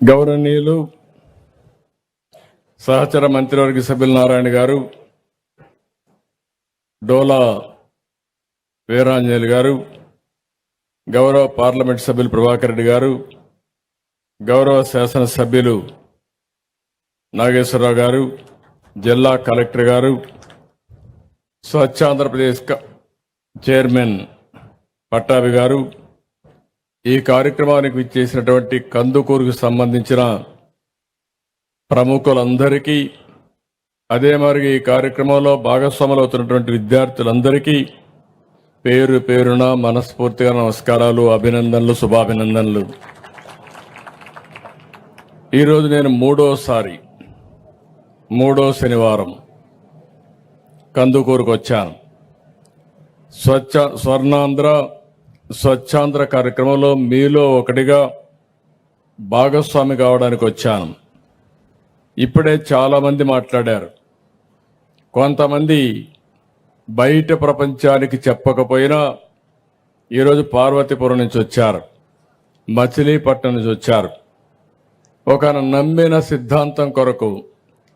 గౌరవనీయులు సహచర మంత్రివర్గ సభ్యులు నారాయణ గారు, డోలా వీరాంజనేయులు గారు, గౌరవ పార్లమెంట్ సభ్యులు ప్రభాకర్ రెడ్డి గారు, గౌరవ శాసన సభ్యులు నాగేశ్వరరావు గారు, జిల్లా కలెక్టర్ గారు, స్వచ్ఛ ఆంధ్రప్రదేశ్ చైర్మన్ పట్టాభి గారు, ఈ కార్యక్రమానికి విచ్చేసినటువంటి కందుకూరుకు సంబంధించిన ప్రముఖులందరికీ, అదే మరి ఈ కార్యక్రమంలో భాగస్వాములు అవుతున్నటువంటి విద్యార్థులందరికీ పేరు పేరున మనస్ఫూర్తిగా నమస్కారాలు, అభినందనలు, శుభాభినందనలు. ఈరోజు నేను మూడో శనివారం కందుకూరుకు వచ్చాను. స్వచ్ఛాంధ్ర కార్యక్రమంలో మీలో ఒకటిగా భాగస్వామి కావడానికి వచ్చాను. ఇప్పుడే చాలామంది మాట్లాడారు. కొంతమంది బయట ప్రపంచానికి చెప్పకపోయినా ఈరోజు పార్వతీపురం నుంచి వచ్చారు, మచిలీపట్నం నుంచి వచ్చారు. ఒక నమ్మిన సిద్ధాంతం కొరకు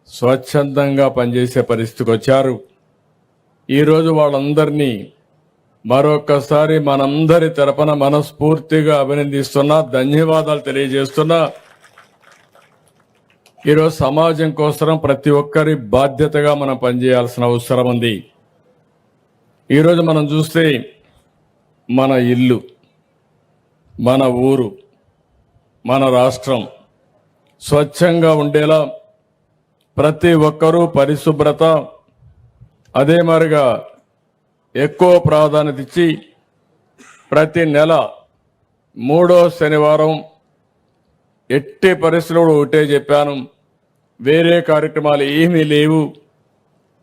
స్వచ్ఛందంగా పనిచేసే పరిస్థితికి వచ్చారు. ఈరోజు వాళ్ళందరినీ మరొక్కసారి మనందరి తరపున మనస్ఫూర్తిగా అభినందిస్తున్నా, ధన్యవాదాలు తెలియజేస్తున్నా. ఈరోజు సమాజం కోసం ప్రతి ఒక్కరి బాధ్యతగా మనం పనిచేయాల్సిన అవసరం ఉంది. ఈరోజు మనం చూస్తే మన ఇల్లు, మన ఊరు, మన రాష్ట్రం స్వచ్ఛంగా ఉండేలా ప్రతి ఒక్కరూ పరిశుభ్రత, అదే మరిగా ఎక్కువ ప్రాధాన్యత ఇచ్చి ప్రతి నెల 3వ శనివారం ఎట్టి పరిస్థితుల్లో ఒకటే చెప్పాను, వేరే కార్యక్రమాలు ఏమీ లేవు.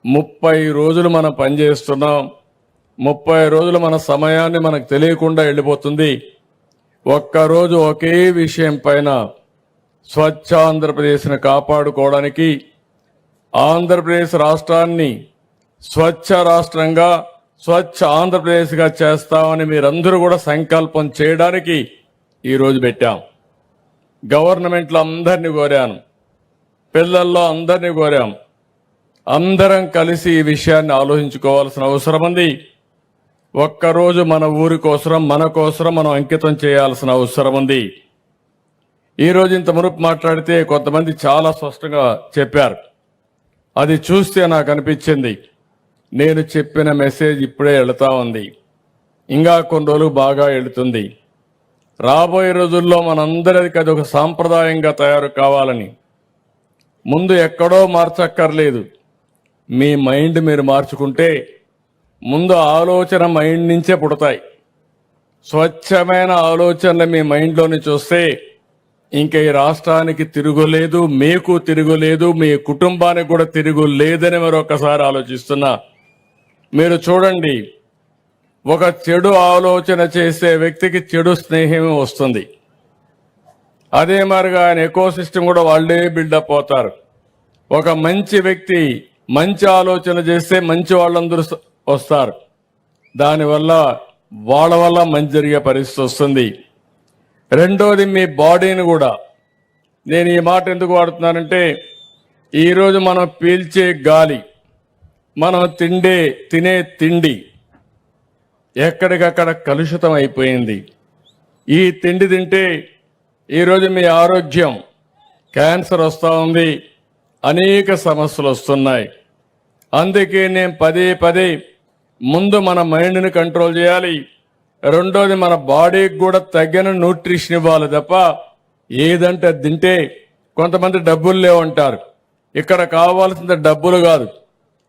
30 రోజులు మనం పనిచేస్తున్నాం. 30 రోజులు మన సమయాన్ని మనకు తెలియకుండా వెళ్ళిపోతుంది. ఒక్కరోజు ఒకే విషయం పైన స్వచ్ఛ ఆంధ్రప్రదేశ్ని కాపాడుకోవడానికి, ఆంధ్రప్రదేశ్ రాష్ట్రాన్ని స్వచ్ఛ రాష్ట్రంగా, స్వచ్ఛ ఆంధ్రప్రదేశ్గా చేస్తామని మీరందరూ కూడా సంకల్పం చేయడానికి ఈరోజు పెట్టాం. గవర్నమెంట్లో అందరినీ కోరాను, పిల్లల్లో అందరినీ కోరాం. అందరం కలిసి ఈ విషయాన్ని ఆలోచించుకోవాల్సిన అవసరం ఉంది. ఒక్కరోజు మన ఊరి కోసం, మన కోసం మనం అంకితం చేయాల్సిన అవసరం ఉంది. ఈరోజు ఇంత మునుపు మాట్లాడితే కొంతమంది చాలా స్పష్టంగా చెప్పారు. అది చూస్తే నాకు అనిపించింది, నేను చెప్పిన మెసేజ్ ఇప్పుడే వెళుతా ఉంది, ఇంకా కొన్ని రోజులు బాగా వెళుతుంది. రాబోయే రోజుల్లో మనందరికీ అది ఒక సాంప్రదాయంగా తయారు కావాలని. ముందు ఎక్కడో మార్చక్కర్లేదు, మీ మైండ్ మీరు మార్చుకుంటే ముందు ఆలోచన మైండ్ నుంచే పుడతాయి. స్వచ్ఛమైన ఆలోచనలు మీ మైండ్లోని చూస్తే ఇంక ఈ రాష్ట్రానికి తిరుగులేదు, మీకు తిరుగులేదు, మీ కుటుంబానికి కూడా తిరుగులేదని మరొకసారి ఆలోచిస్తున్నా. మీరు చూడండి, ఒక చెడు ఆలోచన చేసే వ్యక్తికి చెడు స్నేహమే వస్తుంది. అదే మరిగా ఆయన ఎకోసిస్టమ్ కూడా వాళ్ళే బిల్డప్ అవుతారు. ఒక మంచి వ్యక్తి మంచి ఆలోచన చేస్తే మంచి వాళ్ళందరూ వస్తారు. దానివల్ల వాళ్ళ వల్ల మంచి జరిగే పరిస్థితి వస్తుంది. రెండోది, మీ బాడీని కూడా, నేను ఈ మాట ఎందుకు వాడుతున్నానంటే, ఈరోజు మనం పీల్చే గాలి, మనం తినే తిండి ఎక్కడికక్కడ కలుషితం అయిపోయింది. ఈ తిండి తింటే ఈరోజు మీ ఆరోగ్యం, క్యాన్సర్ వస్తూ ఉంది, అనేక సమస్యలు వస్తున్నాయి. అందుకే నేను పదే ముందు మన మైండ్ని కంట్రోల్ చేయాలి. రెండోది, మన బాడీకి కూడా తగిన న్యూట్రిషన్ ఇవ్వాలి తప్ప ఏదంటే తింటే. కొంతమంది డబ్బులు లేవంటారు. ఇక్కడ కావాల్సిన డబ్బులు కాదు,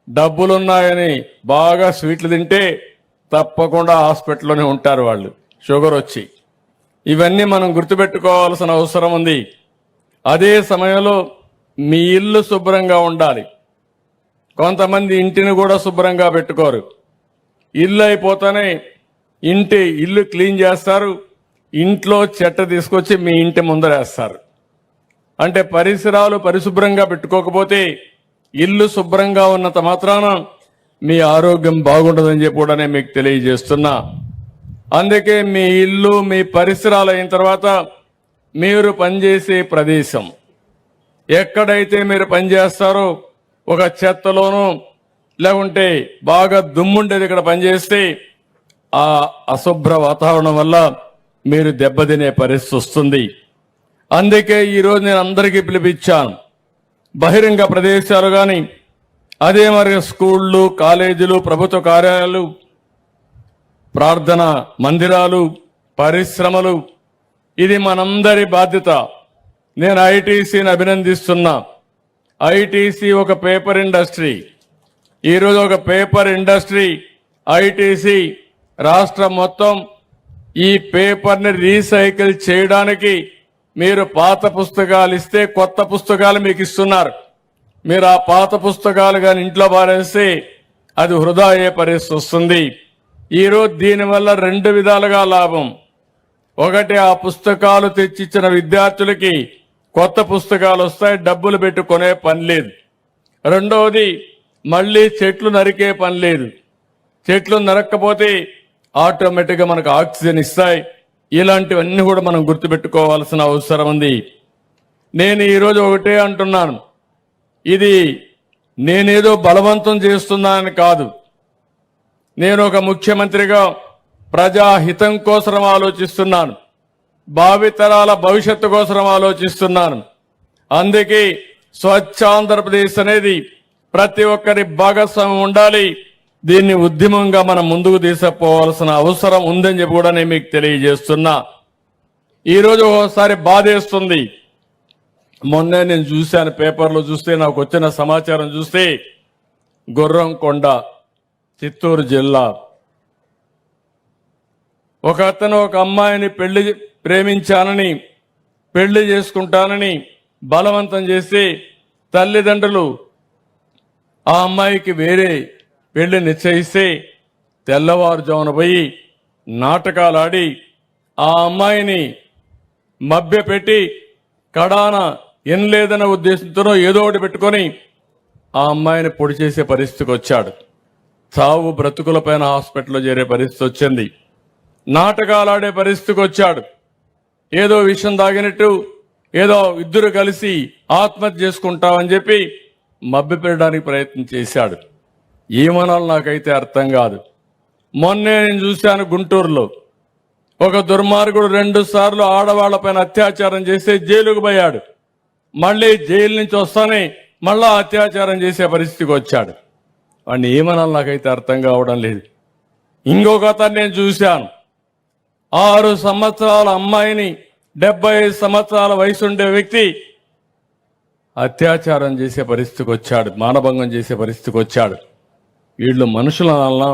డబ్బులున్నాయని బాగా స్వీట్లు తింటే తప్పకుండా హాస్పిటల్లోనే ఉంటారు వాళ్ళు, షుగర్ వచ్చి. ఇవన్నీ మనం గుర్తుపెట్టుకోవాల్సిన అవసరం ఉంది. అదే సమయంలో మీ ఇల్లు శుభ్రంగా ఉండాలి. కొంతమంది ఇంటిని కూడా శుభ్రంగా పెట్టుకోరు. ఇల్లు అయిపోతానే ఇల్లు క్లీన్ చేస్తారు, ఇంట్లో చెత్త తీసుకొచ్చి మీ ఇంటి ముందరేస్తారు. అంటే పరిసరాలు పరిశుభ్రంగా పెట్టుకోకపోతే, ఇల్లు శుభ్రంగా ఉన్నంత మాత్రాన మీ ఆరోగ్యం బాగుండదని చెప్పి కూడా నేను మీకు తెలియజేస్తున్నా. అందుకే మీ ఇల్లు, మీ పరిసరాలు అయిన తర్వాత మీరు పనిచేసే ప్రదేశం ఎక్కడైతే మీరు పనిచేస్తారో ఒక చెత్తలోనూ లేకుంటే బాగా దుమ్ముండేది ఇక్కడ పనిచేస్తే ఆ అశుభ్ర వాతావరణం వల్ల మీరు దెబ్బతినే పరిస్థితి వస్తుంది. అందుకే ఈరోజు నేను అందరికీ పిలిపించాను. బహిరంగ ప్రదేశాలు కానీ అదే మరి స్కూళ్ళు, కాలేజీలు, ప్రభుత్వ కార్యాలయాలు, ప్రార్థన మందిరాలు, పరిశ్రమలు, ఇది మనందరి బాధ్యత. నేను ఐటీసీని అభినందిస్తున్నా. ఐటీసీ ఒక పేపర్ ఇండస్ట్రీ. ఈరోజు ఒక పేపర్ ఇండస్ట్రీ ఐటీసీ రాష్ట్రం మొత్తం ఈ పేపర్ని రీసైకిల్ చేయడానికి మీరు పాత పుస్తకాలు ఇస్తే కొత్త పుస్తకాలు మీకు ఇస్తున్నారు. మీరు ఆ పాత పుస్తకాలు కానీ ఇంట్లో పారేస్తే అది వృధా అయ్యే పరిస్థితి వస్తుంది. ఈరోజు దీనివల్ల రెండు విధాలుగా లాభం. ఒకటి, ఆ పుస్తకాలు తెచ్చిచ్చిన విద్యార్థులకి కొత్త పుస్తకాలు వస్తాయి, డబ్బులు పెట్టి కొనే పని లేదు. రెండవది, మళ్ళీ చెట్లు నరికే పని లేదు. చెట్లు నరక్కపోతే ఆటోమేటిక్గా మనకు ఆక్సిజన్ ఇస్తాయి. ఇలాంటివన్నీ కూడా మనం గుర్తుపెట్టుకోవాల్సిన అవసరం ఉంది. నేను ఈరోజు ఒకటే అంటున్నాను, ఇది నేనేదో బలవంతం చేస్తున్నానని కాదు. నేను ఒక ముఖ్యమంత్రిగా ప్రజాహితం కోసం ఆలోచిస్తున్నాను, భావితరాల భవిష్యత్తు కోసం ఆలోచిస్తున్నాను. అందుకే స్వచ్ఛ ఆంధ్రప్రదేశ్ అనేది ప్రతి ఒక్కరి భాగస్వామ్యం ఉండాలి. దీన్ని ఉద్యమంగా మనం ముందుకు తీసుకుపోవాల్సిన అవసరం ఉందని చెప్పి కూడా నేను మీకు తెలియజేస్తున్నా. ఈరోజు ఒకసారి బాధేస్తుంది. మొన్నే నేను చూశాను, పేపర్లో చూస్తే నాకు వచ్చిన సమాచారం చూస్తే గుర్రంకొండ, చిత్తూరు జిల్లా, ఒక అతను ఒక అమ్మాయిని ప్రేమించానని పెళ్లి చేసుకుంటానని బలవంతం చేసి తల్లిదండ్రులు ఆ అమ్మాయికి వేరే పెళ్లి నిశ్చయిస్తే తెల్లవారుజామున పోయి నాటకాలు ఆడి ఆ అమ్మాయిని మభ్యపెట్టి కడాన ఎనలేదన్న ఉద్దేశంతో ఏదో ఒకటి పెట్టుకొని ఆ అమ్మాయిని పొడి చేసే పరిస్థితికి వచ్చాడు. చావు బ్రతుకులపైన హాస్పిటల్లో చేరే పరిస్థితి వచ్చింది. నాటకాలు ఆడే పరిస్థితికి వచ్చాడు. ఏదో విషయం తాగినట్టు ఏదో ఇద్దరు కలిసి ఆత్మహత్య చేసుకుంటామని చెప్పి మభ్యపెట్టడానికి ప్రయత్నం చేశాడు. ఏమనాలో నాకైతే అర్థం కాదు. మొన్నే నేను చూశాను, గుంటూరులో ఒక దుర్మార్గుడు 2 సార్లు ఆడవాళ్లపైన అత్యాచారం చేస్తే జైలుకు పోయాడు. మళ్ళీ జైలు నుంచి వస్తానే మళ్ళా అత్యాచారం చేసే పరిస్థితికి వచ్చాడు. వాడిని ఏమనాలో నాకైతే అర్థం కావడం లేదు. ఇంకొక అతను నేను చూశాను, 6 సంవత్సరాల అమ్మాయిని 75 సంవత్సరాల వయసుండే వ్యక్తి అత్యాచారం చేసే పరిస్థితికి వచ్చాడు, మానభంగం చేసే పరిస్థితికి వచ్చాడు. వీళ్ళు మనుషులనాలనా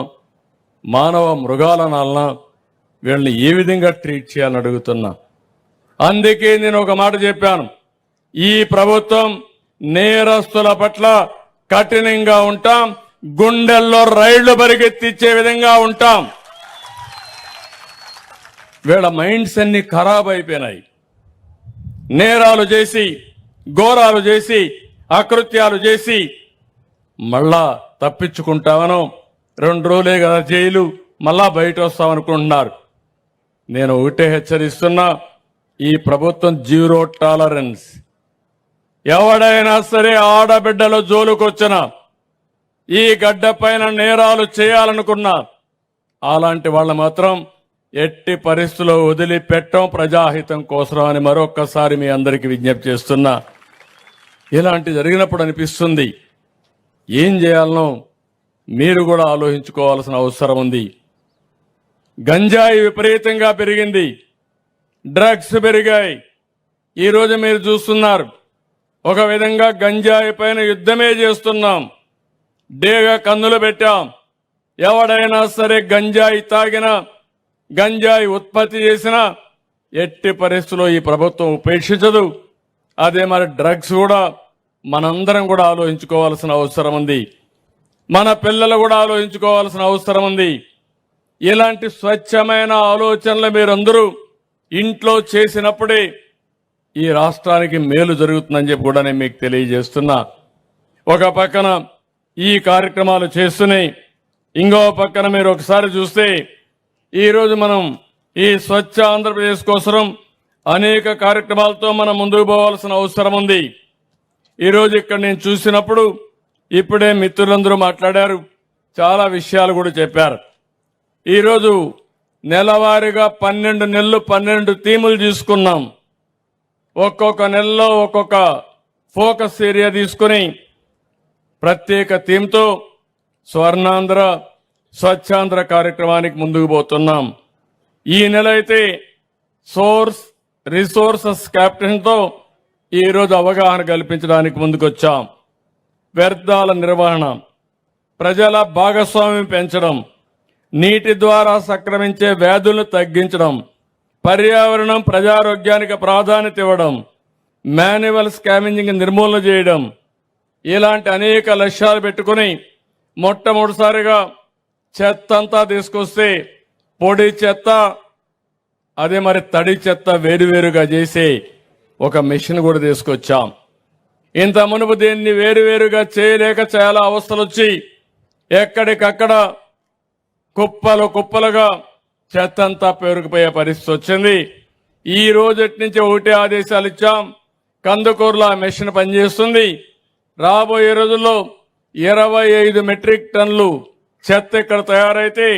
మానవ మృగాలనాలనా వీళ్ళని ఏ విధంగా ట్రీట్ చేయాలని అడుగుతున్నా. అందుకే నేను ఒక మాట చెప్పాను, ఈ ప్రభుత్వం నేరస్తుల పట్ల కఠినంగా ఉంటాం, గుండెల్లో రైళ్లు పరిగెత్తిచ్చే విధంగా ఉంటాం. వీళ్ళ మైండ్స్ అన్ని ఖరాబ్ అయిపోయినాయి. నేరాలు చేసి, ఘోరాలు చేసి, అకృత్యాలు చేసి మళ్ళా తప్పించుకుంటామనో 2 రోజులే కదా జైలు, మళ్ళా బయట వస్తామనుకుంటున్నారు. నేను ఒకటే హెచ్చరిస్తున్నా, ఈ ప్రభుత్వం 0 టాలరెన్స్. ఎవడైనా సరే ఆడబిడ్డల జోలుకొచ్చినా, ఈ గడ్డ పైన నేరాలు చేయాలనుకున్నా అలాంటి వాళ్ళు మాత్రం ఎట్టి పరిస్థితుల్లో వదిలిపెట్టం, ప్రజాహితం కోసం అని మరొక్కసారి మీ అందరికీ విజ్ఞప్తి చేస్తున్నా. ఇలాంటి జరిగినప్పుడు అనిపిస్తుంది, ఏం చేయాలనో మీరు కూడా ఆలోచించుకోవాల్సిన అవసరం ఉంది. గంజాయి విపరీతంగా పెరిగింది, డ్రగ్స్ పెరిగాయి. ఈరోజు మీరు చూస్తున్నారు, ఒక విధంగా గంజాయి పైన యుద్ధమే చేస్తున్నాం. డేగా కన్నులు పెట్టాం. ఎవడైనా సరే గంజాయి తాగినా, గంజాయి ఉత్పత్తి చేసినా ఎట్టి పరిస్థితుల్లో ఈ ప్రభుత్వం ఉపేక్షించదు. అదే మరి డ్రగ్స్ కూడా మనందరం కూడా ఆలోచించుకోవాల్సిన అవసరం ఉంది. మన పిల్లలు కూడా ఆలోచించుకోవాల్సిన అవసరం ఉంది. ఇలాంటి స్వచ్ఛమైన ఆలోచనలు మీరందరూ ఇంట్లో చేసినప్పుడే ఈ రాష్ట్రానికి మేలు జరుగుతుందని చెప్పి కూడా నేను మీకు తెలియజేస్తున్నా. ఒక పక్కన ఈ కార్యక్రమాలు చేస్తూనే ఇంకో పక్కన మీరు ఒకసారి చూస్తే ఈరోజు మనం ఈ స్వచ్ఛ ఆంధ్రప్రదేశ్ కోసం అనేక కార్యక్రమాలతో మనం ముందుకు పోవాల్సిన అవసరం ఉంది. ఈరోజు ఇక్కడ నేను చూసినప్పుడు ఇప్పుడే మిత్రులందరూ మాట్లాడారు, చాలా విషయాలు కూడా చెప్పారు. ఈరోజు నెలవారీగా 12 నెలలు 12 థీములు తీసుకున్నాం. ఒక్కొక్క నెలలో ఒక్కొక్క ఫోకస్ ఏరియా తీసుకుని ప్రత్యేక థీమ్తో స్వర్ణాంధ్ర స్వచ్ఛాంధ్ర కార్యక్రమానికి ముందుకు పోతున్నాం. ఈ నెల అయితే రిసోర్సెస్ క్యాప్టెన్తో ఈరోజు అవగాహన కల్పించడానికి ముందుకొచ్చాం. వ్యర్థాల నిర్వహణ, ప్రజల భాగస్వామ్యం పెంచడం, నీటి ద్వారా సంక్రమించే వ్యాధులను తగ్గించడం, పర్యావరణం ప్రజారోగ్యానికి ప్రాధాన్యత ఇవ్వడం, మాన్యువల్ స్కావెంజింగ్ నిర్మూలన చేయడం, ఇలాంటి అనేక లక్ష్యాలు పెట్టుకుని మొట్టమొదటిసారిగా చెత్త అంతా తీసుకొస్తే పొడి చెత్త అదే మరి తడి చెత్త వేరువేరుగా చేసి ఒక మెషిన్ కూడా తీసుకొచ్చాం. ఇంత మునుపు దీన్ని వేరువేరుగా చేయలేక చాలా అవస్థలు వచ్చి ఎక్కడికక్కడ కుప్పలు కుప్పలుగా చెత్త అంతా పేరుకుపోయే పరిస్థితి వచ్చింది. ఈ రోజటి నుంచి ఒకటే ఆదేశాలు ఇచ్చాం. కందుకూరులో ఆ మెషిన్ పనిచేస్తుంది. రాబోయే రోజుల్లో 25 మెట్రిక్ టన్నులు చెత్త ఇక్కడ తయారైతే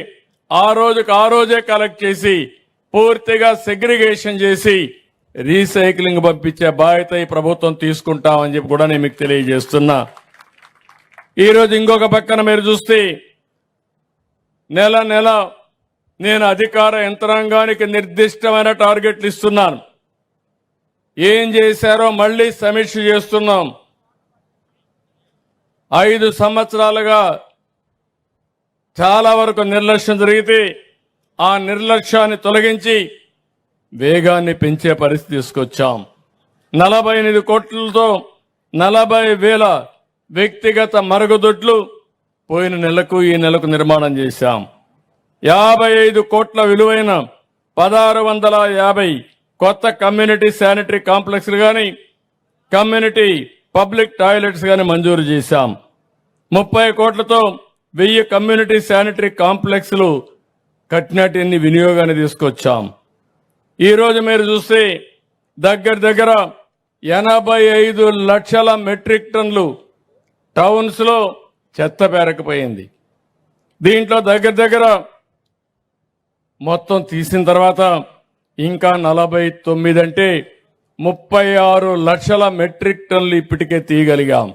ఆ రోజే కలెక్ట్ చేసి పూర్తిగా సెగ్రిగేషన్ చేసి రీసైక్లింగ్ పంపించే బాధ్యత ఈ ప్రభుత్వం తీసుకుంటామని చెప్పి కూడా నేను మీకు తెలియజేస్తున్నా. ఈరోజు ఇంకొక పక్కన మీరు చూస్తే నెల నెల నేను అధికార యంత్రాంగానికి నిర్దిష్టమైన టార్గెట్లు ఇస్తున్నాను. ఏం చేశారో మళ్ళీ సమీక్ష చేస్తున్నాం. 5 సంవత్సరాలుగా చాలా వరకు నిర్లక్ష్యం జరిగితే ఆ నిర్లక్ష్యాన్ని తొలగించి వేగాన్ని పెంచే పరిస్థితి తీసుకొచ్చాం. 48 కోట్లతో 40,000 వ్యక్తిగత మరుగుదొడ్లు పోయిన నెలకు ఈ నెలకు నిర్మాణం చేశాం. 55 కోట్ల విలువైన 1650 కొత్త కమ్యూనిటీ శానిటరీ కాంప్లెక్స్లు కానీ కమ్యూనిటీ పబ్లిక్ టాయిలెట్స్ కానీ మంజూరు చేశాం. 30 కోట్లతో 1000 కమ్యూనిటీ శానిటరీ కాంప్లెక్స్లు కట్టినటిని వినియోగాన్ని తీసుకొచ్చాం. ఈరోజు మీరు చూస్తే దగ్గర 85 లక్షల మెట్రిక్ టన్నులు టౌన్స్ లో చెత్త పేరకపోయింది. దీంట్లో దగ్గర మొత్తం తీసిన తర్వాత ఇంకా 49 అంటే 36 లక్షల మెట్రిక్ టన్నులు ఇప్పటికే తీయగలిగాం.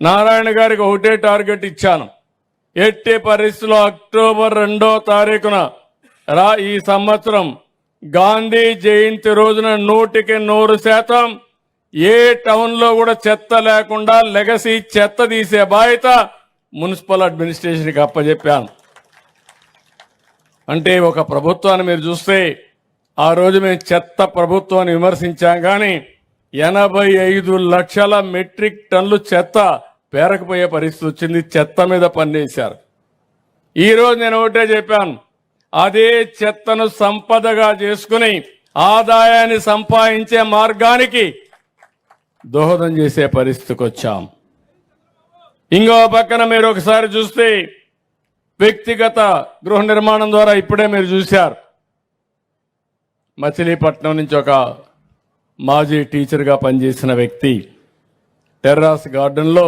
నారాయణ గారికి ఒకటే టార్గెట్ ఇచ్చాను. ఎట్టి పరిస్థితుల్లో అక్టోబర్ 2వ తారీఖున ఈ సంవత్సరం గాంధీ జయంతి రోజున 100% ఏ టౌన్ లో కూడా చెత్త లేకుండా లెగసీ చెత్త తీసే బాధ్యత మున్సిపల్ అడ్మినిస్ట్రేషన్కి అప్పచెప్పాను. అంటే ఒక ప్రభుత్వాన్ని మీరు చూస్తే ఆ రోజు మేము చెత్త ప్రభుత్వాన్ని విమర్శించాం కానీ 85 లక్షల మెట్రిక్ టన్నులు చెత్త పేరకపోయే పరిస్థితి వచ్చింది. చెత్త మీద పనిచేశారు. ఈరోజు నేను ఒకటే చెప్పాను, అదే చెత్తను సంపదగా చేసుకుని ఆదాయాన్ని సంపాదించే మార్గానికి దోహదం చేసే పరిస్థితికి వచ్చాం. ఇంకో పక్కన మీరు ఒకసారి చూస్తే వ్యక్తిగత గృహ నిర్మాణం ద్వారా ఇప్పుడే మీరు చూశారు. మచిలీపట్నం నుంచి ఒక మాజీ టీచర్గా పనిచేసిన వ్యక్తి టెర్రాస్ గార్డెన్లో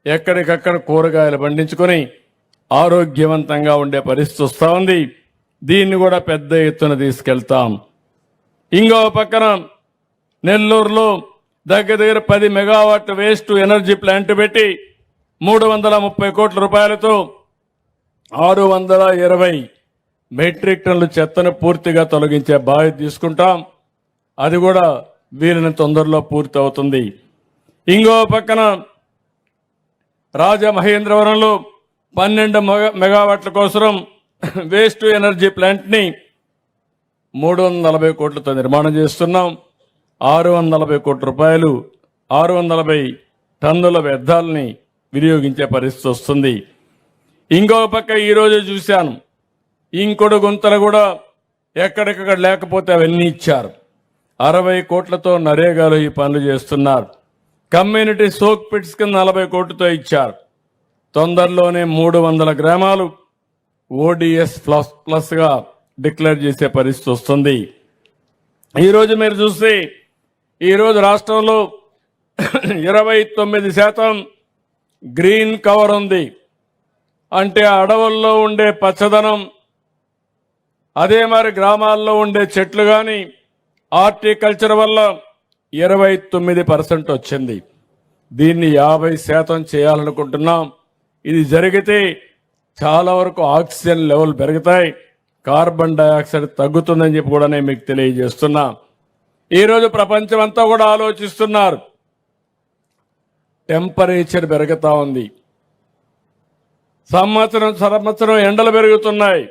ఎక్కడికక్కడ కూరగాయలు పండించుకొని ఆరోగ్యవంతంగా ఉండే పరిస్థితి వస్తూ ఉంది. దీన్ని కూడా పెద్ద ఎత్తున తీసుకెళ్తాం. ఇంకో పక్కన నెల్లూరులో దగ్గర 10 మెగావాట్ వేస్ట్ ఎనర్జీ ప్లాంట్ పెట్టి 330 కోట్ల రూపాయలతో 620 మెట్రిక్ టన్నుల చెత్తను పూర్తిగా తొలగించే బాధ్యత తీసుకుంటాం. అది కూడా వీరిని తొందరలో పూర్తి అవుతుంది. ఇంకో పక్కన రాజమహేంద్రవరంలో 12 మెగావాట్ల కోసం వేస్ట్ ఎనర్జీ ప్లాంట్ ని 340 కోట్లతో నిర్మాణం చేస్తున్నాం. 640 కోట్ల రూపాయలు 640 టన్నుల వ్యర్థాలని వినియోగించే పరిస్థితి వస్తుంది. ఇంకో పక్క ఈరోజు చూశాను, ఇంకొడు గుంతలు కూడా ఎక్కడికక్కడ లేకపోతే అవన్నీ ఇచ్చారు. 60 కోట్లతో నరేగాలో ఈ పనులు చేస్తున్నారు. కమ్యూనిటీ సోక్ పిట్స్ కింద 40 కోట్లతో ఇచ్చారు. తొందరలోనే 300 గ్రామాలు ఓడిఎస్ ప్లస్ గా డిక్లేర్ చేసే పరిస్థితి వస్తుంది. ఈరోజు మీరు చూస్తే ఈరోజు రాష్ట్రంలో 29% గ్రీన్ కవర్ ఉంది. అంటే అడవుల్లో ఉండే పచ్చదనం, అదే మరి గ్రామాల్లో ఉండే చెట్లు కానీ హార్టికల్చర్ వల్ల 29% వచ్చింది. దీన్ని 50% చేయాలనుకుంటున్నాం. ఇది జరిగితే చాలా వరకు ఆక్సిజన్ లెవెల్ పెరుగుతాయి, కార్బన్ డయాక్సైడ్ తగ్గుతుందని చెప్పి కూడా నేను మీకు తెలియజేస్తున్నా. ఈరోజు ప్రపంచం అంతా కూడా ఆలోచిస్తున్నారు. టెంపరేచర్ పెరుగుతా ఉంది, సంవత్సరం ఎండలు పెరుగుతున్నాయి.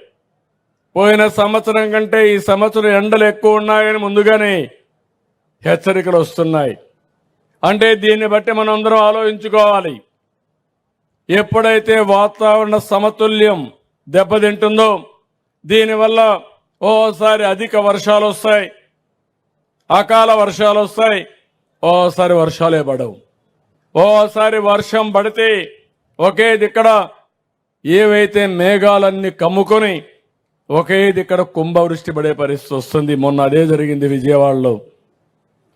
పోయిన సంవత్సరం కంటే ఈ సంవత్సరం ఎండలు ఎక్కువ ఉన్నాయని ముందుగానే హెచ్చరికలు వస్తున్నాయి. అంటే దీన్ని బట్టి మనం అందరం ఆలోచించుకోవాలి. ఎప్పుడైతే వాతావరణ సమతుల్యం దెబ్బతింటుందో దీనివల్ల ఓసారి అధిక వర్షాలు వస్తాయి, అకాల వర్షాలు వస్తాయి, ఓసారి వర్షాలే పడవు. ఓసారి వర్షం పడితే ఒకే దిక్కడ ఏవైతే మేఘాలన్నీ కమ్ముకొని ఒకే దిక్కడ కుంభవృష్టి పడే పరిస్థితి వస్తుంది. మొన్న అదే జరిగింది విజయవాడలో.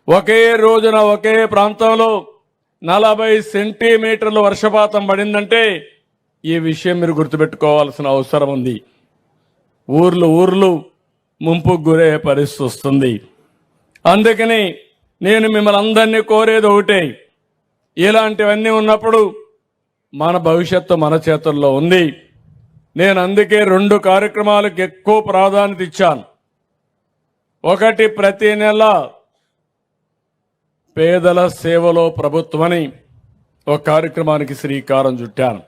ఒకే రోజున ఒకే ప్రాంతంలో 40 సెంటీమీటర్ల వర్షపాతం పడిందంటే ఈ విషయం మీరు గుర్తుపెట్టుకోవాల్సిన అవసరం ఉంది. ఊర్లు ముంపుకు గురయ్యే పరిస్థితి వస్తుంది. అందుకని నేను మిమ్మల్ని అందరినీ కోరేది ఒకటే, ఇలాంటివన్నీ ఉన్నప్పుడు మన భవిష్యత్తు మన చేతుల్లో ఉంది. నేను అందుకే 2 కార్యక్రమాలకు ఎక్కువ ప్రాధాన్యత ఇచ్చాను. ఒకటి, ప్రతి నెల పేదల సేవలో ప్రభుత్వమని ఒక కార్యక్రమానికి శ్రీకారం చుట్టాను.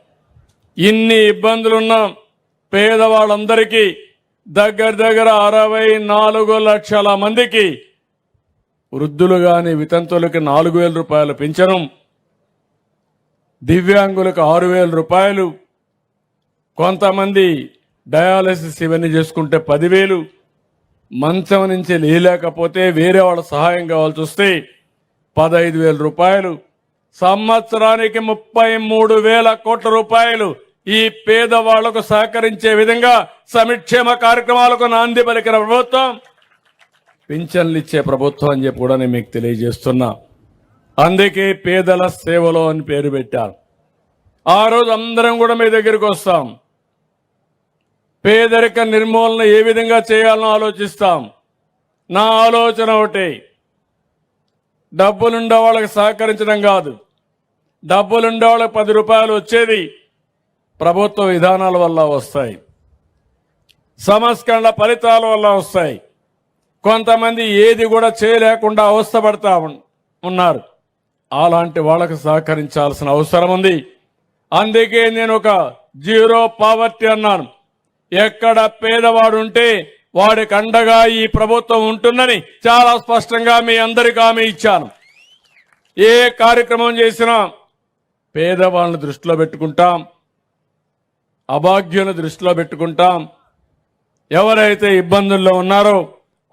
ఇన్ని ఇబ్బందులున్న పేదవాళ్ళందరికీ దగ్గర 64 లక్షల మందికి, వృద్ధులు గాని వితంతులకి 4,000 రూపాయలు పింఛను, దివ్యాంగులకు 6,000 రూపాయలు, కొంతమంది డయాలసిస్ ఇవన్నీ చేసుకుంటే 10,000, మంచం నుంచి లేలేకపోతే వేరే వాళ్ళ సహాయం కావాల్సి వస్తే 15,000 రూపాయలు, సంవత్సరానికి 33,000 కోట్ల రూపాయలు ఈ పేదవాళ్లకు సహకరించే విధంగా సంక్షేమ కార్యక్రమాలకు నాంది పలికిన ప్రభుత్వం, పింఛన్లు ఇచ్చే ప్రభుత్వం అని చెప్పి కూడా నేను మీకు తెలియజేస్తున్నా. అందుకే పేదల సేవలో అని పేరు పెట్టారు. ఆ రోజు అందరం కూడా మీ దగ్గరికి వస్తాం. పేదరిక నిర్మూలన ఏ విధంగా చేయాలని ఆలోచిస్తాం. నా ఆలోచన ఒకటి, డబ్బులుండే వాళ్ళకి సహకరించడం కాదు. డబ్బులుండే వాళ్ళకి 10 రూపాయలు వచ్చేది ప్రభుత్వ విధానాల వల్ల వస్తాయి, సంస్కరణ ఫలితాల వల్ల వస్తాయి. కొంతమంది ఏది కూడా చేయలేకుండా అవస్థపడతా ఉన్నారు. అలాంటి వాళ్ళకు సహకరించాల్సిన అవసరం ఉంది. అందుకే నేను ఒక జీరో పావర్టీ అన్నాను. ఎక్కడ పేదవాడు ఉంటే వాడికి అండగా ఈ ప్రభుత్వం ఉంటుందని చాలా స్పష్టంగా మీ అందరికీ హామీ ఇచ్చాను. ఏ కార్యక్రమం చేసినా పేదవాళ్ళని దృష్టిలో పెట్టుకుంటాం, అభాగ్యులను దృష్టిలో పెట్టుకుంటాం. ఎవరైతే ఇబ్బందుల్లో ఉన్నారో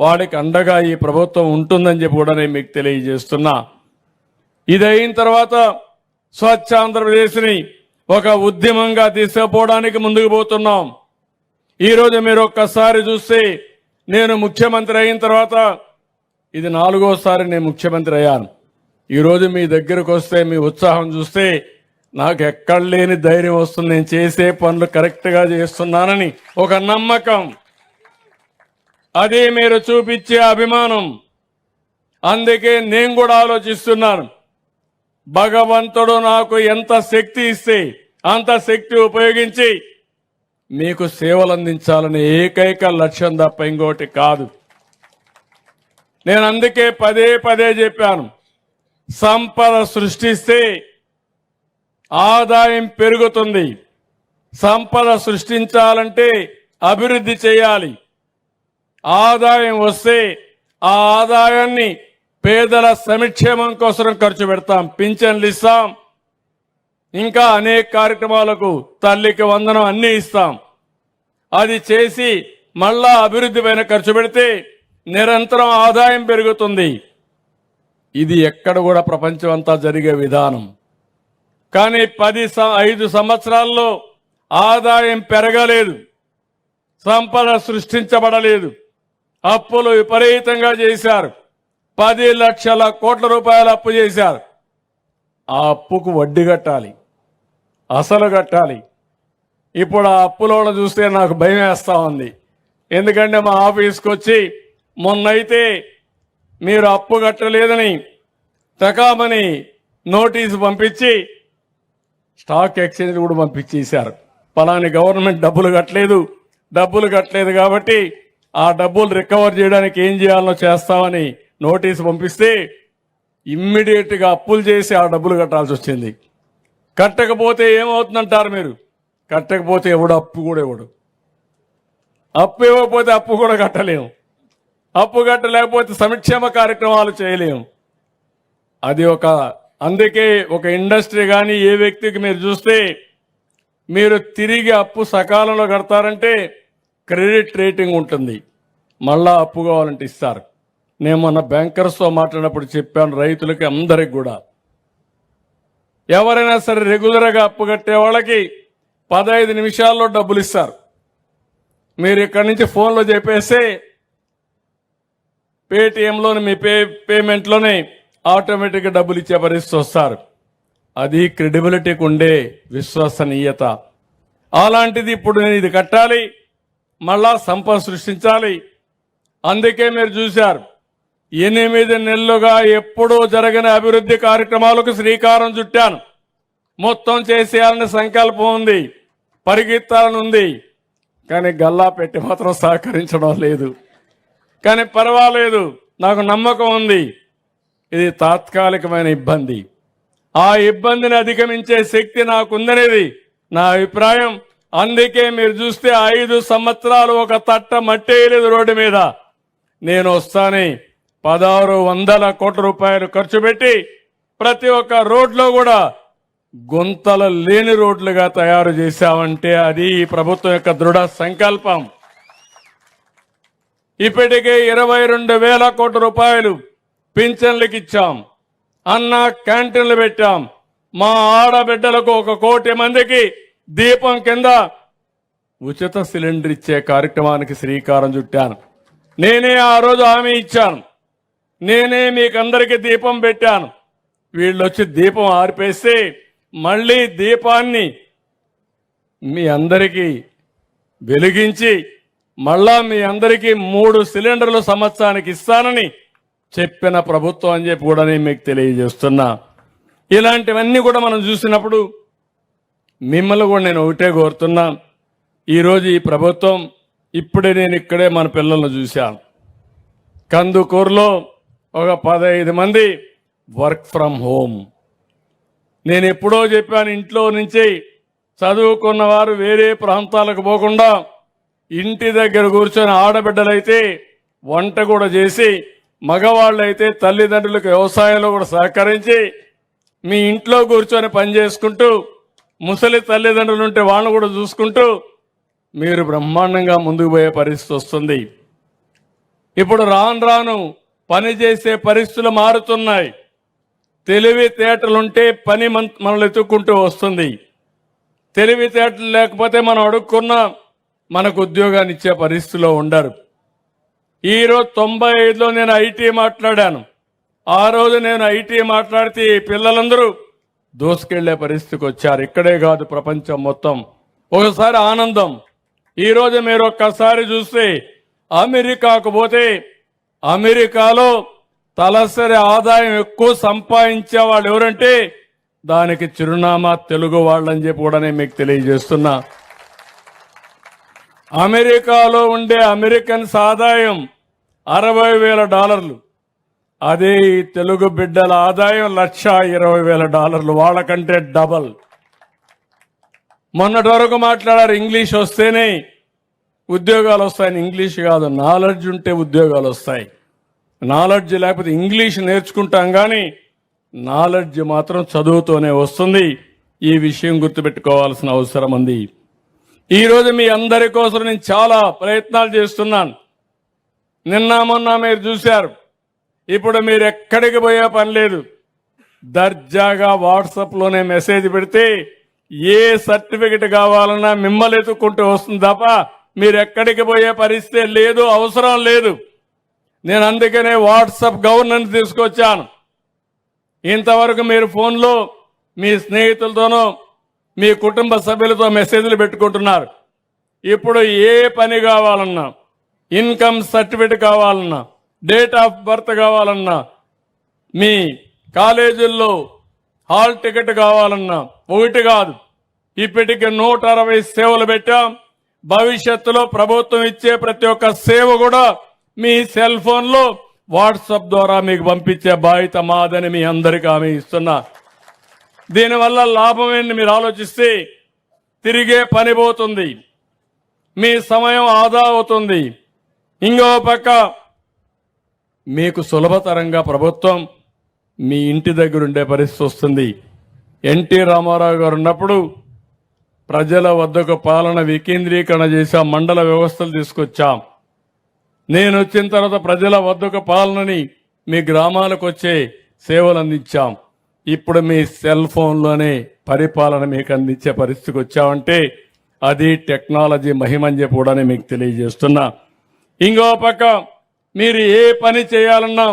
వాడికి అండగా ఈ ప్రభుత్వం ఉంటుందని చెప్పి కూడా నేను మీకు తెలియజేస్తున్నా. ఇది అయిన తర్వాత స్వచ్ఛ ఆంధ్రప్రదేశ్ని ఒక ఉద్యమంగా తీసుకుపోవడానికి ముందుకు పోతున్నాం. ఈరోజు మీరు ఒక్కసారి చూస్తే, నేను ముఖ్యమంత్రి అయిన తర్వాత ఇది 4వసారి నేను ముఖ్యమంత్రి అయ్యాను. ఈరోజు మీ దగ్గరకు వస్తే మీ ఉత్సాహం చూస్తే నాకు ఎక్కడ లేని ధైర్యం వస్తుంది. నేను చేసే పనులు కరెక్ట్గా చేస్తున్నానని ఒక నమ్మకం, అదే మీరు చూపించే అభిమానం. అందుకే నేను కూడా ఆలోచిస్తున్నాను, భగవంతుడు నాకు ఎంత శక్తి ఇస్తే అంత శక్తి ఉపయోగించి మీకు సేవలు అందించాలనే ఏకైక లక్ష్యం తప్ప ఇంకోటి కాదు. నేను అందుకే పదే చెప్పాను, సంపద సృష్టిస్తే ఆదాయం పెరుగుతుంది. సంపద సృష్టించాలంటే అభివృద్ధి చేయాలి. ఆదాయం వస్తే ఆ ఆదాయాన్ని పేదల సంక్షేమం కోసం ఖర్చు పెడతాం, పింఛన్లు ఇస్తాం, ఇంకా అనేక కార్యక్రమాలకు తల్లికి వందనం అన్ని ఇస్తాం. అది చేసి మళ్ళా అభివృద్ధి పైన ఖర్చు పెడితే నిరంతరం ఆదాయం పెరుగుతుంది. ఇది ఎక్కడ కూడా ప్రపంచం అంతా జరిగే విధానం. కానీ 5 సంవత్సరాల్లో ఆదాయం పెరగలేదు, సంపద సృష్టించబడలేదు. అప్పులు విపరీతంగా చేశారు. 10 లక్షల కోట్ల రూపాయలు అప్పు చేశారు. ఆ అప్పుకు వడ్డీ కట్టాలి, అసలు కట్టాలి. ఇప్పుడు ఆ అప్పులో చూస్తే నాకు భయం వేస్తా ఉంది. ఎందుకంటే మా ఆఫీస్కి వచ్చి మొన్నైతే మీరు అప్పు కట్టలేదని తకామని నోటీసు పంపించి స్టాక్ ఎక్స్చేంజ్ కూడా పంపించేశారు. పలాని గవర్నమెంట్ డబ్బులు కట్టలేదు కాబట్టి ఆ డబ్బులు రికవర్ చేయడానికి ఏం చేయాలో చేస్తామని నోటీసు పంపిస్తే ఇమ్మీడియట్గా అప్పులు చేసి ఆ డబ్బులు కట్టాల్సి వచ్చింది. కట్టకపోతే ఏమవుతుందంటారు మీరు? కట్టకపోతే అప్పు కూడా ఇవ్వడు. అప్పు ఇవ్వకపోతే అప్పు కూడా కట్టలేము. అప్పు కట్టలేకపోతే సంక్షేమ కార్యక్రమాలు చేయలేము. అది అందుకే ఒక ఇండస్ట్రీ కానీ ఏ వ్యక్తికి మీరు చూస్తే మీరు తిరిగి అప్పు సకాలంలో కడతారంటే క్రెడిట్ రేటింగ్ ఉంటుంది, మళ్ళా అప్పు కావాలంటే ఇస్తారు. నేను మొన్న బ్యాంకర్స్తో మాట్లాడినప్పుడు చెప్పాను, రైతులకి అందరికి కూడా ఎవరైనా సరే రెగ్యులర్గా అప్పు కట్టే వాళ్ళకి 15 నిమిషాల్లో డబ్బులు ఇస్తారు. మీరు ఇక్కడి నుంచి ఫోన్లో చెప్పేస్తే పేటిఎంలోని మీ పేమెంట్లోనే ఆటోమేటిక్గా డబ్బులు ఇచ్చే పరిస్థితి వస్తారు. అది క్రెడిబిలిటీకి ఉండే విశ్వసనీయత. అలాంటిది ఇప్పుడు నేను ఇది కట్టాలి, మళ్ళా సంపద సృష్టించాలి. అందుకే మీరు చూశారు 8 నెలలుగా ఎప్పుడూ జరగని అభివృద్ధి కార్యక్రమాలకు శ్రీకారం చుట్టాను. మొత్తం చేసేయాలని సంకల్పం ఉంది, పరిగెత్తాలని ఉంది. కానీ గల్లా పెట్టి మాత్రం సహకరించడం లేదు. కానీ పర్వాలేదు, నాకు నమ్మకం ఉంది. ఇది తాత్కాలికమైన ఇబ్బంది. ఆ ఇబ్బందిని అధిగమించే శక్తి నాకుందనేది నా అభిప్రాయం. అందుకే మీరు చూస్తే 5 సంవత్సరాలు ఒక తట్ట మట్టేయలేదు రోడ్డు మీద. నేను వస్తానే 1600 కోట్ల రూపాయలు ఖర్చు పెట్టి ప్రతి ఒక్క రోడ్లో కూడా గుంతలు లేని రోడ్లుగా తయారు చేశామంటే అది ఈ ప్రభుత్వం యొక్క దృఢ సంకల్పం. ఇప్పటికే 22,000 కోట్ల రూపాయలు పింఛన్లకు ఇచ్చాం, అన్న క్యాంటీన్లు పెట్టాం. మా ఆడబిడ్డలకు 1 కోటి మందికి దీపం కింద ఉచిత సిలిండర్ ఇచ్చే కార్యక్రమానికి శ్రీకారం చుట్టాను. నేనే ఆ రోజు హామీ ఇచ్చాను, నేనే మీకందరికీ దీపం పెట్టాను. వీళ్ళొచ్చి దీపం ఆర్పేస్తే మళ్ళీ దీపాన్ని మీ అందరికీ వెలిగించి మళ్ళా మీ అందరికీ 3 సిలిండర్లు సంవత్సరానికి ఇస్తానని చెప్పిన ప్రభుత్వం అని చెప్పి కూడా నేను మీకు తెలియజేస్తున్నా. ఇలాంటివన్నీ కూడా మనం చూసినప్పుడు మిమ్మల్ని కూడా నేను ఒకటే కోరుతున్నా. ఈరోజు ఈ ప్రభుత్వం ఇప్పుడే నేను ఇక్కడే మన పిల్లలను చూశాను. కందుకూరులో ఒక 15 మంది వర్క్ ఫ్రమ్ హోమ్. నేను ఎప్పుడో చెప్పాను, ఇంట్లో నుంచి చదువుకున్న వారు వేరే ప్రాంతాలకు పోకుండా ఇంటి దగ్గర కూర్చొని ఆడబిడ్డలైతే వంట కూడా చేసి, మగవాళ్ళైతే తల్లిదండ్రులకు వ్యవసాయంలో కూడా సహకరించి మీ ఇంట్లో కూర్చొని పని చేసుకుంటూ, ముసలి తల్లిదండ్రులు ఉంటే వాళ్ళను కూడా చూసుకుంటూ మీరు బ్రహ్మాండంగా ముందుకు పోయే పరిస్థితి వస్తుంది. ఇప్పుడు రాను పని చేసే పరిస్థితులు మారుతున్నాయి. తెలివితేటలుంటే పని మనల్ని ఎత్తుక్కుంటూ వస్తుంది. తెలివితేటలు లేకపోతే మనం అడుక్కున్నా మనకు ఉద్యోగాన్ని ఇచ్చే పరిస్థితిలో ఉండరు. ఈరోజు 95లో నేను ఐటీ మాట్లాడాను. ఆ రోజు నేను ఐటీ మాట్లాడితే ఈ పిల్లలందరూ దోసుకెళ్లే పరిస్థితికి వచ్చారు. ఇక్కడే కాదు, ప్రపంచం మొత్తం. ఒకసారి ఆనందం. ఈరోజు మీరు ఒక్కసారి చూస్తే అమెరికాకు పోతే అమెరికాలో తలసరి ఆదాయం ఎక్కువ సంపాదించే వాళ్ళు ఎవరంటే దానికి చిరునామా తెలుగు వాళ్ళని చెప్పి కూడా నేను మీకు తెలియజేస్తున్నా. అమెరికాలో ఉండే అమెరికన్స్ ఆదాయం $60,000. అదే ఈ తెలుగు బిడ్డల ఆదాయం $1,20,000, వాళ్ళకంటే డబల్. మొన్నటి వరకు మాట్లాడారు ఇంగ్లీష్ వస్తేనే ఉద్యోగాలు వస్తాయని. ఇంగ్లీష్ కాదు, నాలెడ్జ్ ఉంటే ఉద్యోగాలు వస్తాయి. నాలెడ్జ్ లేకపోతే ఇంగ్లీష్ నేర్చుకుంటాం కానీ నాలెడ్జ్ మాత్రం చదువుతోనే వస్తుంది. ఈ విషయం గుర్తుపెట్టుకోవాల్సిన అవసరం ఉంది. ఈరోజు మీ అందరి కోసం నేను చాలా ప్రయత్నాలు చేస్తున్నాను. నిన్న మొన్న మీరు చూశారు. ఇప్పుడు మీరు ఎక్కడికి పోయే పని లేదు. దర్జాగా వాట్సాప్లోనే మెసేజ్ పెడితే ఏ సర్టిఫికెట్ కావాలన్నా మిమ్మల్ని ఎత్తుక్కుంటూ వస్తుంది తప్ప మీరు ఎక్కడికి పోయే పరిస్థితి లేదు, అవసరం లేదు. నేను అందుకనే వాట్సాప్ గవర్నెన్స్ తీసుకొచ్చాను. ఇంతవరకు మీరు ఫోన్లో మీ స్నేహితులతోనో మీ కుటుంబ సభ్యులతో మెసేజ్లు పెట్టుకుంటున్నారు. ఇప్పుడు ఏ పని కావాలన్నా, ఇన్కమ్ సర్టిఫికేట్ కావాలన్నా, డేట్ ఆఫ్ బర్త్ కావాలన్నా, మీ కాలేజీల్లో హాల్ టికెట్ కావాలన్నా ఒకటి కాదు, ఇప్పటికి 160 సేవలు పెట్టాం. భవిష్యత్తులో ప్రభుత్వం ఇచ్చే ప్రతి ఒక్క సేవ కూడా మీ సెల్ ఫోన్లో వాట్సాప్ ద్వారా మీకు పంపించే బాధ్యత మాదని మీ అందరికీ హామీ ఇస్తున్నా. దీనివల్ల లాభం ఏంటి మీరు ఆలోచిస్తే, తిరిగే పని పోతుంది, మీ సమయం ఆదా అవుతుంది. ఇంకో పక్క మీకు సులభతరంగా ప్రభుత్వం మీ ఇంటి దగ్గర ఉండే పరిస్థితి వస్తుంది. ఎన్టీ రామారావు గారు ఉన్నప్పుడు ప్రజల వద్దకు పాలన వికేంద్రీకరణ చేశాం, మండల వ్యవస్థలు తీసుకొచ్చాం. నేను వచ్చిన తర్వాత ప్రజల వద్దకు పాలనని మీ గ్రామాలకు వచ్చే సేవలు అందించాం. ఇప్పుడు మీ సెల్ ఫోన్లోనే పరిపాలన మీకు అందించే పరిస్థితికి వచ్చామంటే అది టెక్నాలజీ మహిమని చెప్పి కూడా మీకు తెలియజేస్తున్నా. ఇంకో పక్క మీరు ఏ పని చేయాలన్నా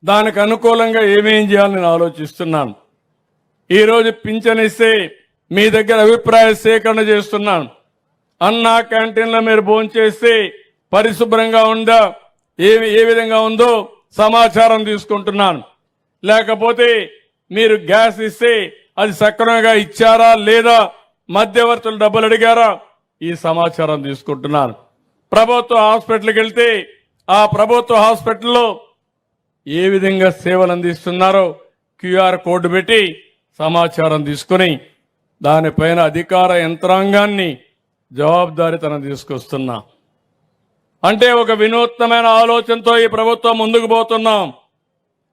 దానికి అనుకూలంగా ఏమేం చేయాలని నేను ఆలోచిస్తున్నాను. ఈరోజు పింఛన్ ఇస్తే మీ దగ్గర అభిప్రాయ సేకరణ చేస్తున్నాను. అన్నా క్యాంటీన్లో మీరు భోంచేస్తే పరిశుభ్రంగా ఉందా, ఏ విధంగా ఉందో సమాచారం తీసుకుంటున్నాను. లేకపోతే మీరు గ్యాస్ ఇస్తే అది సక్రమంగా ఇచ్చారా లేదా, మధ్యవర్తులు డబ్బులు అడిగారా, ఈ సమాచారం తీసుకుంటున్నాను. ప్రభుత్వ హాస్పిటల్కి వెళ్తే ఆ ప్రభుత్వ హాస్పిటల్లో ఏ విధంగా సేవలు అందిస్తున్నారో క్యూఆర్ కోడ్ పెట్టి సమాచారం తీసుకుని దానిపైన అధికార యంత్రాంగాన్ని జవాబుదారీతనం తీసుకొస్తున్నా. అంటే ఒక వినూత్నమైన ఆలోచనతో ఈ ప్రభుత్వం ముందుకు పోతున్నాం.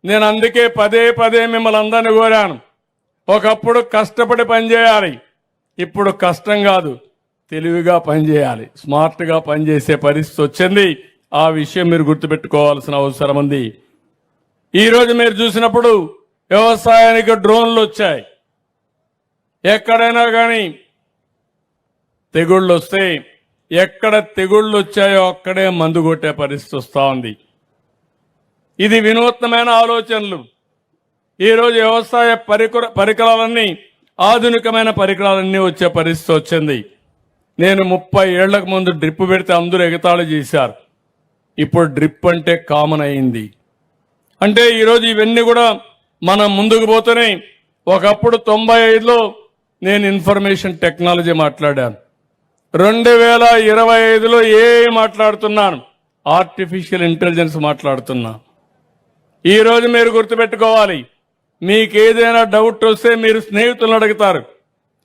నేను అందుకే పదే మిమ్మల్ని అందరినీ కోరాను. ఒకప్పుడు కష్టపడి పనిచేయాలి, ఇప్పుడు కష్టం కాదు, తెలివిగా పనిచేయాలి, స్మార్ట్గా పనిచేసే పరిస్థితి వచ్చింది. ఆ విషయం మీరు గుర్తుపెట్టుకోవాల్సిన అవసరం ఉంది. ఈరోజు మీరు చూసినప్పుడు వ్యవసాయానికి డ్రోన్లు వచ్చాయి. ఎక్కడైనా కానీ తెగుళ్ళు వస్తే ఎక్కడ తెగుళ్ళు వచ్చాయో అక్కడే మందు కొట్టే పరిస్థితి వస్తూ ఉంది. ఇది వినూత్నమైన ఆలోచనలు. ఈరోజు వ్యవసాయ పరికరాలన్నీ ఆధునికమైన పరికరాలన్నీ వచ్చే పరిస్థితి వచ్చింది. నేను 30 ఏళ్లకు ముందు డ్రిప్ పెడితే అందరూ ఎగతాళి చేశారు. ఇప్పుడు డ్రిప్ అంటే కామన్ అయింది. అంటే ఈరోజు ఇవన్నీ కూడా మనం ముందుకు పోతూనే, ఒకప్పుడు 95లో నేను ఇన్ఫర్మేషన్ టెక్నాలజీ మాట్లాడాను. 2025లో ఏఐ మాట్లాడుతున్నాను, ఆర్టిఫిషియల్ ఇంటెలిజెన్స్ మాట్లాడుతున్నా. ఈరోజు మీరు గుర్తుపెట్టుకోవాలి, మీకు ఏదైనా డౌట్ వస్తే మీరు స్నేహితులను అడుగుతారు,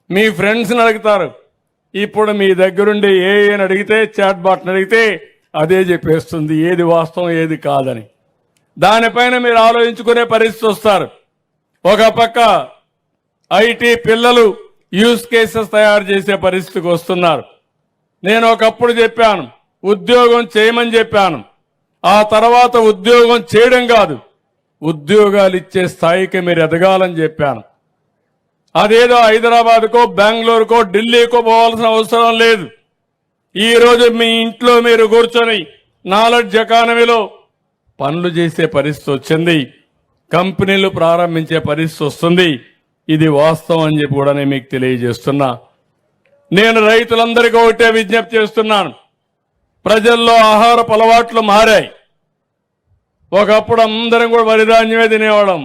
మీ ఫ్రెండ్స్ని అడుగుతారు. ఇప్పుడు మీ దగ్గరుండి ఏఐని అడిగితే, చాట్ బాట్ని అడిగితే అదే చెప్పేస్తుంది ఏది వాస్తవం ఏది కాదని. దానిపైన మీరు ఆలోచించుకునే పరిస్థితి వస్తారు. ఒక పక్క ఐటీ పిల్లలు యూజ్ కేసెస్ తయారు చేసే పరిస్థితికి వస్తున్నారు. నేను ఒకప్పుడు చెప్పాను, ఉద్యోగం చేయమని చెప్పాను. ఆ తర్వాత ఉద్యోగం చేయడం కాదు, ఉద్యోగాలు ఇచ్చే స్థాయికి మీరు ఎదగాలని చెప్పాను. అదేదో హైదరాబాద్కో బెంగళూరుకో ఢిల్లీకో పోవాల్సిన అవసరం లేదు. ఈ రోజు మీ ఇంట్లో మీరు కూర్చొని నాలెడ్జ్ ఎకానమీలో పనులు చేసే పరిస్థితి వచ్చింది, కంపెనీలు ప్రారంభించే పరిస్థితి వస్తుంది. ఇది వాస్తవం అని చెప్పి కూడా నేను మీకు తెలియజేస్తున్నా. నేను రైతులందరికీ ఒకటే విజ్ఞప్తి చేస్తున్నాను. ప్రజల్లో ఆహారపు అలవాట్లు మారాయి. ఒకప్పుడు అందరం కూడా వరిధాన్యమే తినేవాళ్ళం.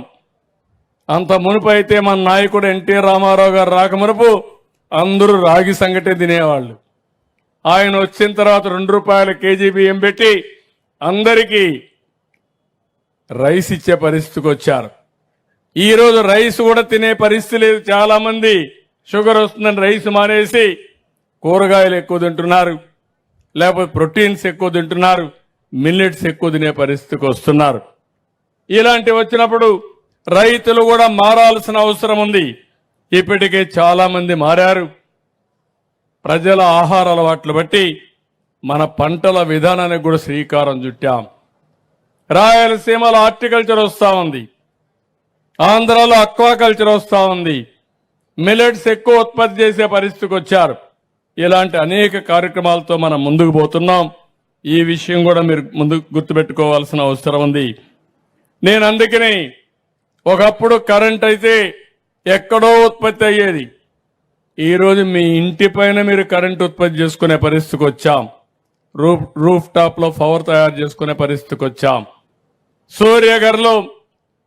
అంత మునుపు అయితే మన నాయకుడు ఎన్టీ రామారావు గారు రాకమునుపు అందరూ రాగి సంగటే తినేవాళ్ళు. ఆయన వచ్చిన తర్వాత 2 రూపాయల కేజీ బియ్యం పెట్టి అందరికీ రైస్ ఇచ్చే పరిస్థితికి వచ్చారు. ఈరోజు రైస్ కూడా తినే పరిస్థితి లేదు. చాలా మంది షుగర్ వస్తుందని రైస్ మానేసి కూరగాయలు ఎక్కువ తింటున్నారు, లేకపోతే ప్రోటీన్స్ ఎక్కువ తింటున్నారు, మిల్లెట్స్ ఎక్కువ తినే పరిస్థితికి వస్తున్నారు. ఇలాంటివి వచ్చినప్పుడు రైతులు కూడా మారాల్సిన అవసరం ఉంది. ఇప్పటికే చాలా మంది మారారు. ప్రజల ఆహార అలవాట్లు బట్టి మన పంటల విధానానికి కూడా శ్రీకారం చుట్టాం. రాయలసీమలో హార్టికల్చర్ వస్తూ ఉంది, ఆంధ్రాలో అక్వాకల్చర్ వస్తూ ఉంది, మిల్లెట్స్ ఎక్కువ ఉత్పత్తి చేసే పరిస్థితికి వచ్చారు. ఇలాంటి అనేక కార్యక్రమాలతో మనం ముందుకు పోతున్నాం. ఈ విషయం కూడా మీరు ముందు గుర్తుపెట్టుకోవాల్సిన అవసరం ఉంది. నేను అందుకని ఒకప్పుడు కరెంట్ అయితే ఎక్కడో ఉత్పత్తి అయ్యేది. ఈరోజు మీ ఇంటి పైన మీరు కరెంట్ ఉత్పత్తి చేసుకునే పరిస్థితికి వచ్చాం. రూఫ్ టాప్ లో పవర్ తయారు చేసుకునే పరిస్థితికి వచ్చాం. సూర్యగర్లో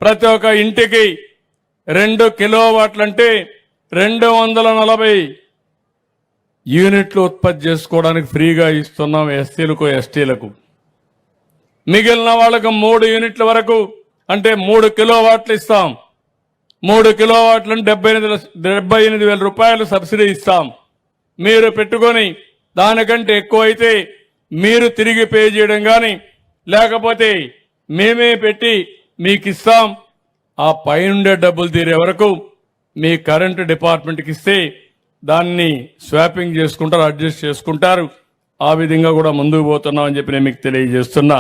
ప్రతి ఒక్క ఇంటికి 2 కిలోవాట్లంటే 240 యూనిట్లు ఉత్పత్తి చేసుకోవడానికి ఫ్రీగా ఇస్తున్నాం ఎస్సీలకు ఎస్టీలకు. మిగిలిన వాళ్ళకు 3 యూనిట్ల వరకు అంటే 3 కిలోవాట్లు ఇస్తాం. 3 కిలోవాట్లను 78,000 రూపాయలు సబ్సిడీ ఇస్తాం. మీరు పెట్టుకొని దానికంటే ఎక్కువ అయితే మీరు తిరిగి పే చేయడం కానీ లేకపోతే మేమే పెట్టి మీకు ఇస్తాం. ఆ పైనుండే డబ్బులు తీరే వరకు మీ కరెంటు డిపార్ట్మెంట్కి ఇస్తే దాన్ని స్వాపింగ్ చేసుకుంటారు, అడ్జస్ట్ చేసుకుంటారు. ఆ విధంగా కూడా ముందుకు పోతున్నాం అని చెప్పి నేను మీకు తెలియజేస్తున్నా.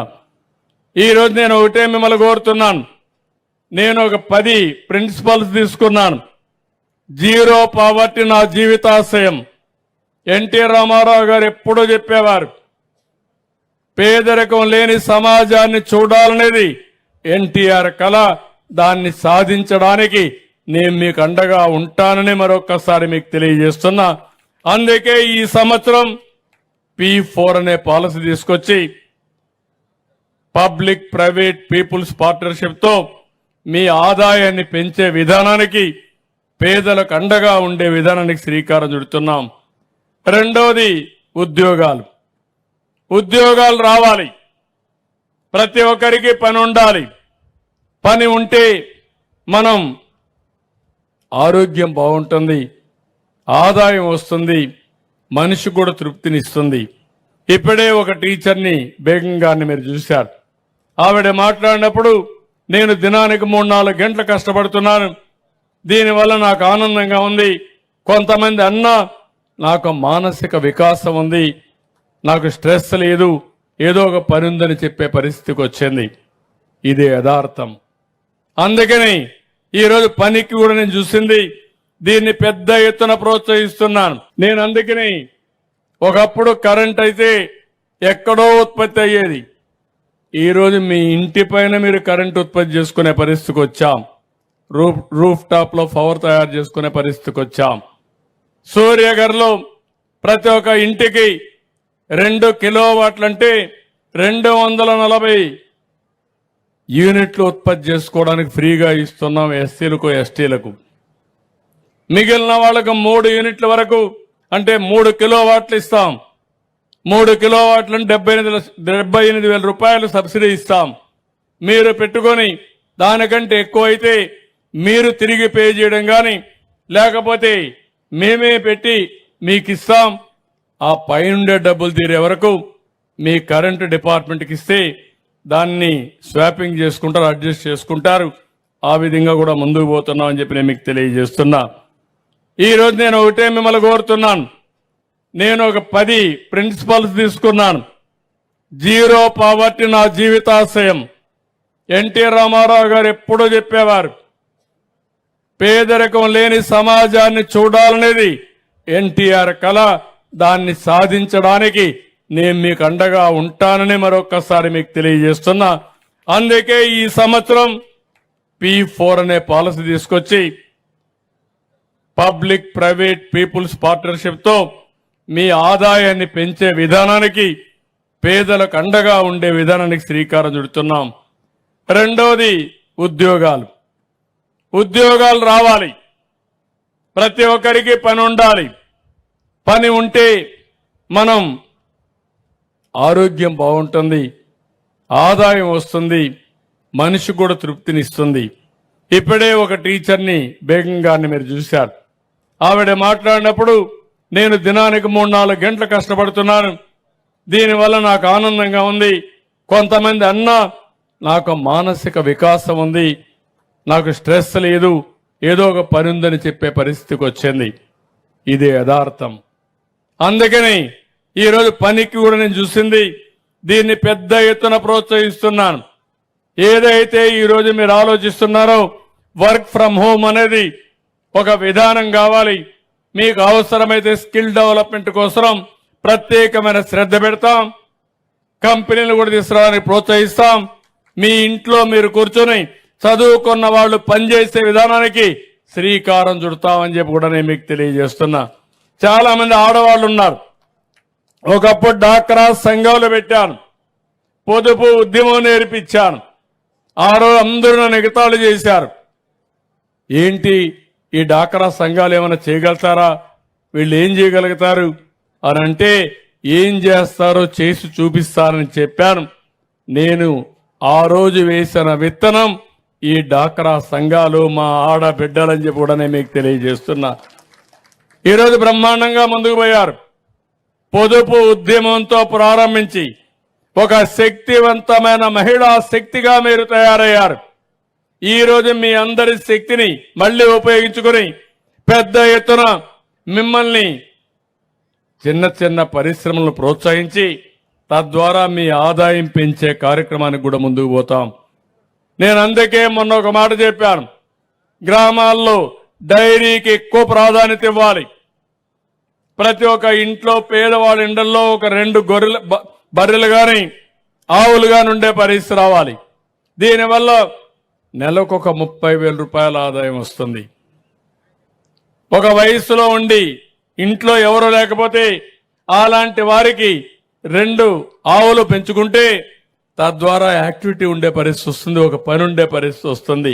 ఈరోజు నేను ఒకటే మిమ్మల్ని కోరుతున్నాను. నేను ఒక 10 ప్రిన్సిపల్స్ తీసుకున్నాను. జీరో పావర్టీ నా జీవితాశయం. ఎన్టీ రామారావు గారు ఎప్పుడూ చెప్పేవారు, పేదరికం లేని సమాజాన్ని చూడాలనేది ఎన్టీఆర్ కళ. దాన్ని సాధించడానికి నేను మీకు అండగా ఉంటానని మరొక్కసారి మీకు తెలియజేస్తున్నా. అందుకే ఈ సంవత్సరం P4 అనే పాలసీ తీసుకొచ్చి పబ్లిక్ ప్రైవేట్ పీపుల్స్ పార్ట్నర్షిప్ తో మీ ఆదాయాన్ని పెంచే విధానానికి, పేదలకు అండగా ఉండే విధానానికి శ్రీకారం చుడుతున్నాం. రెండోది ఉద్యోగాలు రావాలి. ప్రతి ఒక్కరికి పని ఉండాలి. పని ఉంటే మనం ఆరోగ్యం బాగుంటుంది, ఆదాయం వస్తుంది, మనిషి కూడా తృప్తినిస్తుంది. ఇప్పుడే ఒక టీచర్ని బేగం గారిని మీరు చూశారు. ఆవిడ మాట్లాడినప్పుడు నేను దినానికి 3-4 గంటలు కష్టపడుతున్నాను, దీనివల్ల నాకు ఆనందంగా ఉంది. కొంతమంది అన్నా నాకు మానసిక వికాసం ఉంది, నాకు స్ట్రెస్ లేదు, ఏదో ఒక పని ఉందని చెప్పే పరిస్థితికి వచ్చింది. ఇదే యథార్థం. అందుకని ఈరోజు పనికి కూడా నేను చూసింది, దీన్ని పెద్ద ఎత్తున ప్రోత్సహిస్తున్నాను. నేను అందుకని ఒకప్పుడు కరెంట్ అయితే ఎక్కడో ఉత్పత్తి అయ్యేది. ఈరోజు మీ ఇంటి పైన మీరు కరెంట్ ఉత్పత్తి చేసుకునే పరిస్థితికి వచ్చాం. రూఫ్ టాప్ లో పవర్ తయారు చేసుకునే పరిస్థితికి వచ్చాం. సూర్యగర్లో ప్రతి ఒక్క ఇంటికి 2 కిలోవాట్లంటే 240 యూనిట్లు ఉత్పత్తి చేసుకోవడానికి ఫ్రీగా ఇస్తున్నాం ఎస్సీలకు ఎస్టీలకు. మిగిలిన వాళ్ళకు 3 యూనిట్ల వరకు అంటే 3 కిలోవాట్లు ఇస్తాం. 3 కిలోవాట్లను 78,000 రూపాయలు సబ్సిడీ ఇస్తాం. మీరు పెట్టుకొని దానికంటే ఎక్కువ అయితే మీరు తిరిగి పే చేయడం కానీ లేకపోతే మేమే పెట్టి మీకు ఇస్తాం. ఆ పైనుండే డబ్బులు తీరే వరకు మీ కరెంటు డిపార్ట్మెంట్కి ఇస్తే దాన్ని స్వాపింగ్ చేసుకుంటారు, అడ్జస్ట్ చేసుకుంటారు. ఆ విధంగా కూడా ముందుకు పోతున్నాం అని చెప్పి నేను మీకు తెలియజేస్తున్నా. ఈరోజు నేను ఒకటే మిమ్మల్ని కోరుతున్నాను. నేను ఒక 10 ప్రిన్సిపల్స్ తీసుకున్నాను. జీరో పావర్టీ నా జీవితాశయం. ఎన్టీ రామారావు గారు ఎప్పుడూ చెప్పేవారు, పేదరికం లేని సమాజాన్ని చూడాలనేది ఎన్టీఆర్ కళ. దాన్ని సాధించడానికి నేను మీకు అండగా ఉంటానని మరొక్కసారి మీకు తెలియజేస్తున్నా. అందుకే ఈ సంవత్సరం P4 అనే పాలసీ తీసుకొచ్చి పబ్లిక్ ప్రైవేట్ పీపుల్స్ పార్ట్నర్షిప్ తో మీ ఆదాయాన్ని పెంచే విధానానికి, పేదలకు అండగా ఉండే విధానానికి శ్రీకారం చుడుతున్నాం. రెండోది ఉద్యోగాలు రావాలి. ప్రతి ఒక్కరికి పని ఉండాలి. పని ఉంటే మనం ఆరోగ్యం బాగుంటుంది, ఆదాయం వస్తుంది, మనిషి కూడా తృప్తినిస్తుంది. ఇప్పుడే ఒక టీచర్ని బేగం గారిని మీరు చూశారు. ఆవిడ మాట్లాడినప్పుడు నేను దినానికి 3-4 గంటలు కష్టపడుతున్నాను, దీనివల్ల నాకు ఆనందంగా ఉంది. కొంతమంది అన్నా నాకు మానసిక వికాసం ఉంది, నాకు స్ట్రెస్ లేదు, ఏదో ఒక పని ఉందని చెప్పే పరిస్థితికి వచ్చింది. ఇదే యథార్థం. అందుకని ఈరోజు పనికి కూడా నేను చూసింది, దీన్ని పెద్ద ఎత్తున ప్రోత్సహిస్తున్నాను. ఏదైతే ఈరోజు మీరు ఆలోచిస్తున్నారో వర్క్ ఫ్రమ్ హోమ్ అనేది ఒక విధానం కావాలి. మీకు అవసరమైతే స్కిల్ డెవలప్మెంట్ కోసం ప్రత్యేకమైన శ్రద్ధ పెడతాం. కంపెనీలు కూడా తీసుకురావడానికి ప్రోత్సహిస్తాం. మీ ఇంట్లో మీరు కూర్చొని చదువుకున్న వాళ్ళు పనిచేసే విధానానికి శ్రీకారం చుడతామని చెప్పి కూడా నేను మీకు తెలియజేస్తున్నా. చాలా మంది ఆడవాళ్ళు ఉన్నారు. ఒకప్పుడు డాక్రా సంఘాలు పెట్టాను, పొదుపు ఉద్యమం నేర్పించాను. ఆ రోజు అందరూ నన్ను ఎగతాళి చేశారు. ఏంటి ఈ డాక్రా సంఘాలు ఏమైనా చేయగలుగుతారా, వీళ్ళు ఏం చేయగలుగుతారు అని అంటే, ఏం చేస్తారో చేసి చూపిస్తారని చెప్పాను. నేను ఆ రోజు వేసిన విత్తనం ఈ డాక్రా సంఘాలు, మా ఆడబిడ్డలని చెప్పి కూడా నేను మీకు తెలియజేస్తున్నా. ఈరోజు బ్రహ్మాండంగా ముందుకు పోయారు. పొదుపు ఉద్యమంతో ప్రారంభించి ఒక శక్తివంతమైన మహిళా శక్తిగా మీరు తయారయ్యారు. ఈ రోజు మీ అందరి శక్తిని మళ్ళీ ఉపయోగించుకొని పెద్ద ఎత్తున మిమ్మల్ని చిన్న చిన్న పరిశ్రమలను ప్రోత్సహించి తద్వారా మీ ఆదాయం పెంచే కార్యక్రమానికి కూడా ముందుకు పోతాం. నేను అందుకే మొన్న ఒక మాట చెప్పాను, గ్రామాల్లో డైరీకి ఎక్కువ ప్రాధాన్యత ఇవ్వాలి. ప్రతి ఒక్క ఇంట్లో పేదవాళ్ళ ఇండల్లో ఒక 2 బర్రెలు కానీ ఆవులు కానీ ఉండే పరిస్థితి రావాలి. దీనివల్ల నెలకు ఒక 30,000 రూపాయల ఆదాయం వస్తుంది. ఒక వయస్సులో ఉండి ఇంట్లో ఎవరు లేకపోతే అలాంటి వారికి 2 ఆవులు పెంచుకుంటే తద్వారా యాక్టివిటీ ఉండే పరిస్థితి వస్తుంది, ఒక పని ఉండే పరిస్థితి వస్తుంది.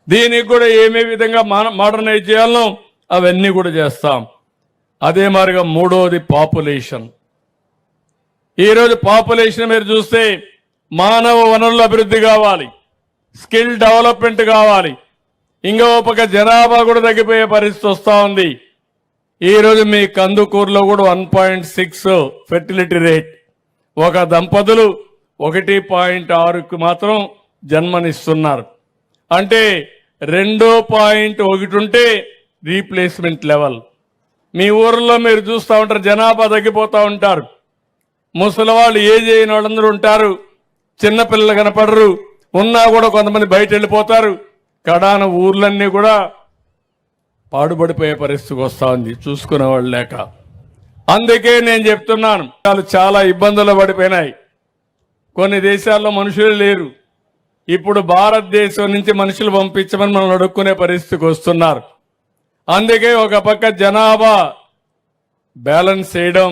దీనికి కూడా ఏమే విధంగా మోడర్నైజ్ చేయాలనో అవన్నీ కూడా చేస్తాం. అదే మాదిరిగా మూడోది పాపులేషన్. ఈరోజు పాపులేషన్ మీరు చూస్తే మానవ వనరుల అభివృద్ధి కావాలి, స్కిల్ డెవలప్మెంట్ కావాలి. ఇంకో పక్క జనాభా కూడా తగ్గిపోయే పరిస్థితి వస్తూ ఉంది. ఈరోజు మీ కందుకూరులో కూడా 1.6 ఫెర్టిలిటీ రేట్. ఒక దంపతులు 1.6కు మాత్రం జన్మనిస్తున్నారు. అంటే 2.1 ఉంటే రీప్లేస్మెంట్ లెవెల్. మీ ఊర్లో మీరు చూస్తూ ఉంటారు, జనాభా తగ్గిపోతూ ఉంటారు. ముసలి వాళ్ళు ఏజ్ అయిన వాళ్ళందరూ ఉంటారు, చిన్నపిల్లలు కనపడరు, ఉన్నా కూడా కొంతమంది బయట వెళ్ళిపోతారు. కడాన ఊర్లన్నీ కూడా పాడుపడిపోయే పరిస్థితికి వస్తూ ఉంది, చూసుకునే వాళ్ళు లేక. అందుకే నేను చెప్తున్నాను, వాళ్ళు చాలా ఇబ్బందులు పడిపోయినాయి. కొన్ని దేశాల్లో మనుషులు లేరు. ఇప్పుడు భారతదేశం నుంచి మనుషులు పంపించమని మనం అడుక్కునే పరిస్థితికి వస్తున్నారు. అందుకే ఒక పక్క జనాభా బ్యాలెన్స్ చేయడం,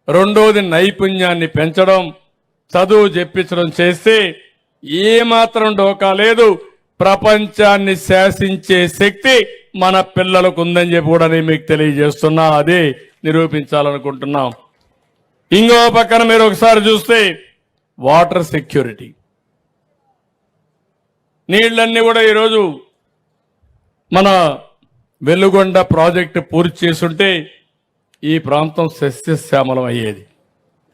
రెండోది నైపుణ్యాన్ని పెంచడం, చదువు చెప్పించడం చేస్తే ఏమాత్రం డోకా లేదు. ప్రపంచాన్ని శాసించే శక్తి మన పిల్లలకు ఉందని చెప్పి కూడా నేను మీకు తెలియజేస్తున్నా. అదే నిరూపించాలనుకుంటున్నాం. ఇంకో పక్కన మీరు ఒకసారి చూస్తే వాటర్ సెక్యూరిటీ, నీళ్ళన్నీ కూడా ఈరోజు మన వెలుగొండ ప్రాజెక్టు పూర్తి చేసుంటే ఈ ప్రాంతం సస్యశ్యామలం అయ్యేది.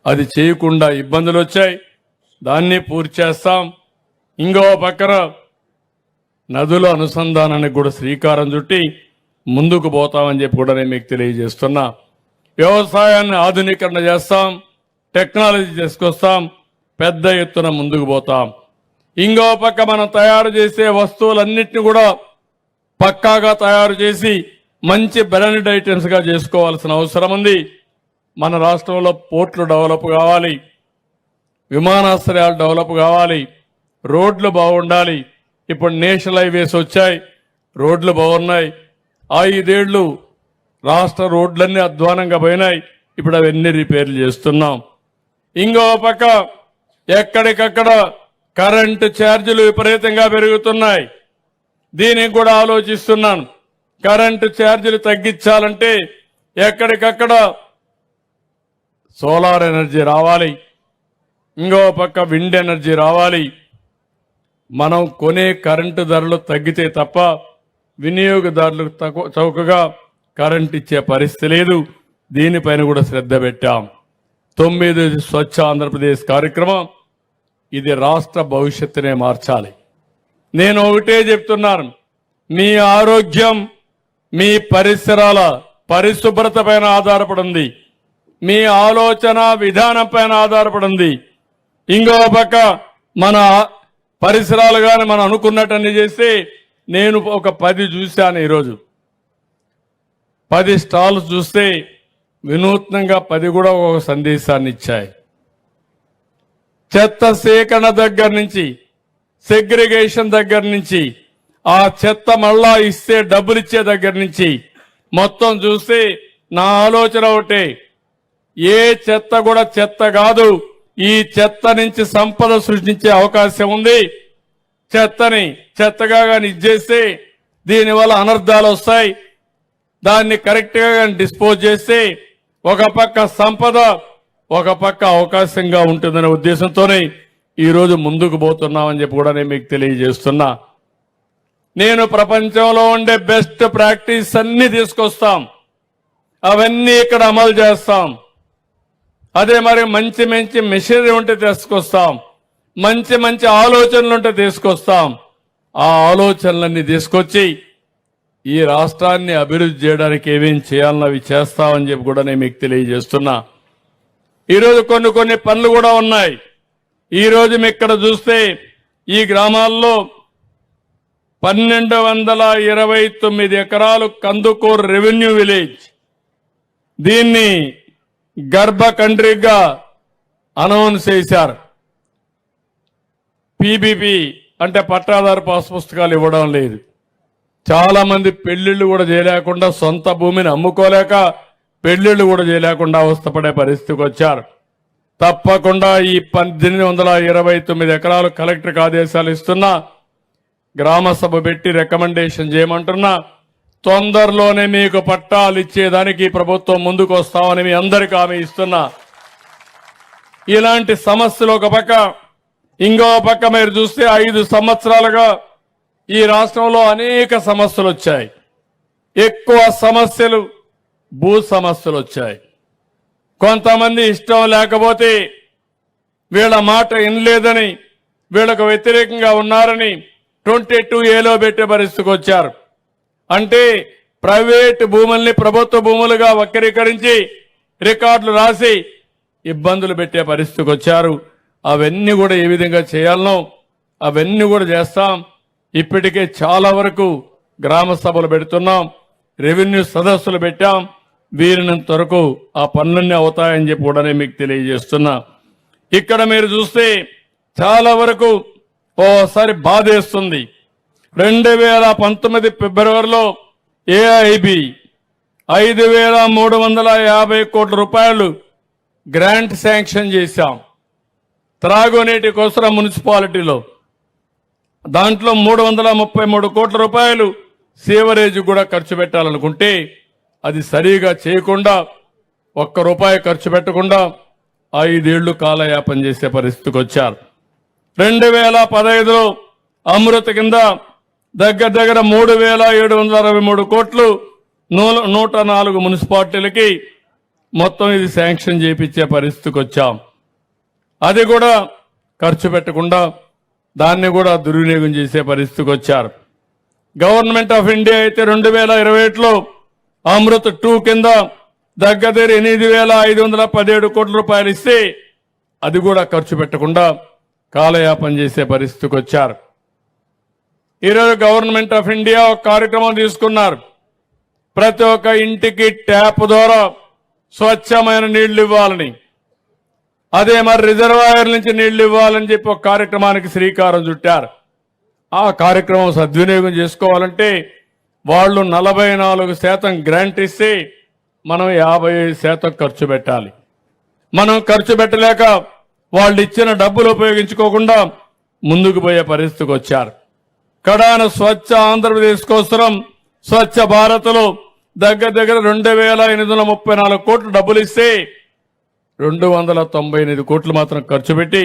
అది చేయకుండా ఇబ్బందులు వచ్చాయి, దాన్ని పూర్తి చేస్తాం. ఇంకో పక్కన నదుల అనుసంధానానికి కూడా శ్రీకారం చుట్టి ముందుకు పోతామని చెప్పి కూడా నేను మీకు తెలియజేస్తున్నా. వ్యవసాయాన్ని ఆధునీకరణ చేస్తాం, టెక్నాలజీ తీసుకొస్తాం, పెద్ద ఎత్తున ముందుకు పోతాం. ఇంకో పక్క మనం తయారు చేసే వస్తువులన్నింటినీ కూడా పక్కాగా తయారు చేసి మంచి బ్రాండెడ్ ఐటమ్స్ గా చేసుకోవాల్సిన అవసరం ఉంది. మన రాష్ట్రంలో పోర్ట్లు డెవలప్ కావాలి, విమానాశ్రయాలు డెవలప్ కావాలి, రోడ్లు బాగుండాలి. ఇప్పుడు నేషనల్ హైవేస్ వచ్చాయి, రోడ్లు బాగున్నాయి. 5 ఏళ్లు రాష్ట్ర రోడ్లన్నీ అధ్వానంగా పోయినాయి, ఇప్పుడు అవన్నీ రిపేర్లు చేస్తున్నాం. ఇంకో పక్క ఎక్కడికక్కడ కరెంటు ఛార్జీలు విపరీతంగా పెరుగుతున్నాయి. దీనికి కూడా ఆలోచిస్తున్నాను. కరెంటు ఛార్జీలు తగ్గించాలంటే ఎక్కడికక్కడ సోలార్ ఎనర్జీ రావాలి, ఇంకో పక్క విండ్ ఎనర్జీ రావాలి. మనం కొనే కరెంటు ధరలు తగ్గితే తప్ప వినియోగదారులకు చౌకగా కరెంట్ ఇచ్చే పరిస్థితి లేదు. దీనిపైన కూడా శ్రద్ధ పెట్టాం. 9 స్వచ్ఛ ఆంధ్రప్రదేశ్ కార్యక్రమం ఇది రాష్ట్ర భవిష్యత్తునే మార్చాలి. నేను ఒకటే చెప్తున్నాను, మీ ఆరోగ్యం మీ పరిసరాల పరిశుభ్రత పైన ఆధారపడింది, మీ ఆలోచన విధానం పైన ఆధారపడింది. ఇంకో పక్క మన పరిసరాలు కానీ మనం అనుకున్నట్టన్ని చేస్తే, నేను ఒక 10 చూశాను. ఈరోజు 10 స్టాల్స్ చూస్తే వినూత్నంగా 10 కూడా ఒక సందేశాన్ని ఇచ్చాయి. చెత్త సేకరణ దగ్గర నుంచి, సెగ్రిగేషన్ దగ్గర నుంచి, ఆ చెత్త మళ్ళా ఇస్తే డబ్బులు ఇచ్చే దగ్గర నుంచి మొత్తం చూస్తే నా ఆలోచన ఒకటే, ఏ చెత్త కూడా చెత్త కాదు, ఈ చెత్త నుంచి సంపద సృష్టించే అవకాశం ఉంది. చెత్తని చెత్తగా కానీ ఇచ్చేస్తే దీనివల్ల అనర్థాలు వస్తాయి. దాన్ని కరెక్ట్ గా డిస్పోజ్ చేస్తే ఒక పక్క సంపద, ఒక పక్క అవకాశంగా ఉంటుందనే ఉద్దేశంతోనే ఈరోజు ముందుకు పోతున్నామని చెప్పి కూడా నేను మీకు తెలియజేస్తున్నా. నేను ప్రపంచంలో ఉండే బెస్ట్ ప్రాక్టీస్ అన్ని తీసుకొస్తాం, అవన్నీ ఇక్కడ అమలు చేస్తాం. అదే మరి మంచి మంచి మెషినరీ ఉంటే తీసుకొస్తాం, మంచి మంచి ఆలోచనలు ఉంటే తీసుకొస్తాం. ఆ ఆలోచనలన్నీ తీసుకొచ్చి ఈ రాష్ట్రాన్ని అభివృద్ధి చేయడానికి ఏమేం చేయాలన్నో అవి చేస్తామని చెప్పి కూడా నేను మీకు తెలియజేస్తున్నా. ఈరోజు కొన్ని పనులు కూడా ఉన్నాయి. ఈరోజు మీ ఇక్కడ చూస్తే ఈ గ్రామాల్లో 1229 ఎకరాలు కందుకూరు రెవెన్యూ విలేజ్, దీన్ని గర్భ కంట్రీగా అనౌన్స్ చేశారు. పీబీపీ అంటే పట్టాదారు పాస్ పుస్తకాలు ఇవ్వడం లేదు. చాలా మంది పెళ్లిళ్లు కూడా చేయలేకుండా, సొంత భూమిని అమ్ముకోలేక పెళ్లిళ్లు కూడా చేయలేకుండా అవస్థపడే పరిస్థితికి వచ్చారు. తప్పకుండా ఈ 1829 ఎకరాలు కలెక్టర్కి ఆదేశాలు ఇస్తున్నా, గ్రామ సభ పెట్టి రికమెండేషన్ చేయమంటున్నా. తొందరలోనే మీకు పట్టాలు ఇచ్చేదానికి ప్రభుత్వం ముందుకు వస్తామని మీ అందరికీ హామీ ఇస్తున్నా. ఇలాంటి సమస్యలు ఒక పక్క, ఇంకో పక్క మీరు చూస్తే 5 సంవత్సరాలుగా ఈ రాష్ట్రంలో అనేక సమస్యలు వచ్చాయి. ఎక్కువ సమస్యలు భూ సమస్యలు వచ్చాయి. కొంతమంది ఇష్టం లేకపోతే, వీళ్ళ మాట వినలేదని, వీళ్ళకు వ్యతిరేకంగా ఉన్నారని 22A పెట్టే పరిస్థితికి వచ్చారు. అంటే ప్రైవేట్ భూముల్ని ప్రభుత్వ భూములుగా వక్రీకరించి రికార్డులు రాసి ఇబ్బందులు పెట్టే పరిస్థితికి వచ్చారు. అవన్నీ కూడా ఏ విధంగా చేయాలనో అవన్నీ కూడా చేస్తాం. ఇప్పటికే చాలా వరకు గ్రామ సభలు పెడుతున్నాం, రెవెన్యూ సదస్సులు పెట్టాం. వీరినంత వరకు ఆ పనులన్నీ అవుతాయని చెప్పి కూడా నేను మీకు తెలియజేస్తున్నా. ఇక్కడ మీరు చూస్తే చాలా వరకు ఓసారి బాధేస్తుంది. 2019 ఫిబ్రవరిలో ఏఐబి 5,350 కోట్ల రూపాయలు గ్రాంట్ శాంక్షన్ చేశాం త్రాగునీటి కోసం మున్సిపాలిటీలో. దాంట్లో 333 కోట్ల రూపాయలు సీవరేజ్ కూడా ఖర్చు పెట్టాలనుకుంటే అది సరిగా చేయకుండా, ₹1 ఖర్చు పెట్టకుండా 5 ఏళ్లు కాలయాపన చేసే పరిస్థితికి వచ్చారు. 2015లో అమృత కింద దగ్గర 3,763 కోట్లు 104 మున్సిపాలిటీలకి మొత్తం ఇది శాంక్షన్ చేయించే పరిస్థితికి వచ్చాం. అది కూడా ఖర్చు పెట్టకుండా దాన్ని కూడా దుర్వినియోగం చేసే పరిస్థితికి వచ్చారు. గవర్నమెంట్ ఆఫ్ ఇండియా అయితే 2021లో అమృత్ 2 కింద దగ్గర 8,517 కోట్ల రూపాయలు ఇస్తే అది కూడా ఖర్చు పెట్టకుండా కాలయాపన చేసే పరిస్థితికి వచ్చారు. ఈరోజు గవర్నమెంట్ ఆఫ్ ఇండియా ఒక కార్యక్రమం తీసుకున్నారు. ప్రతి ఒక్క ఇంటికి ట్యాప్ ద్వారా స్వచ్ఛమైన నీళ్లు ఇవ్వాలని, అదే మరి రిజర్వాయర్ నుంచి నీళ్లు ఇవ్వాలని చెప్పి ఒక కార్యక్రమానికి శ్రీకారం చుట్టారు. ఆ కార్యక్రమం సద్వినియోగం చేసుకోవాలంటే వాళ్ళు 44% గ్రాంట్ ఇస్తే మనం 55% ఖర్చు పెట్టాలి. మనం ఖర్చు పెట్టలేక వాళ్ళు ఇచ్చిన డబ్బులు ఉపయోగించుకోకుండా ముందుకు పోయే పరిస్థితికి వచ్చారు. కడాన స్వచ్ఛ ఆంధ్రప్రదేశ్ కోసం స్వచ్ఛ భారత్లో దగ్గర 2,834 కోట్లు డబ్బులు ఇస్తే 298 కోట్లు మాత్రం ఖర్చు పెట్టి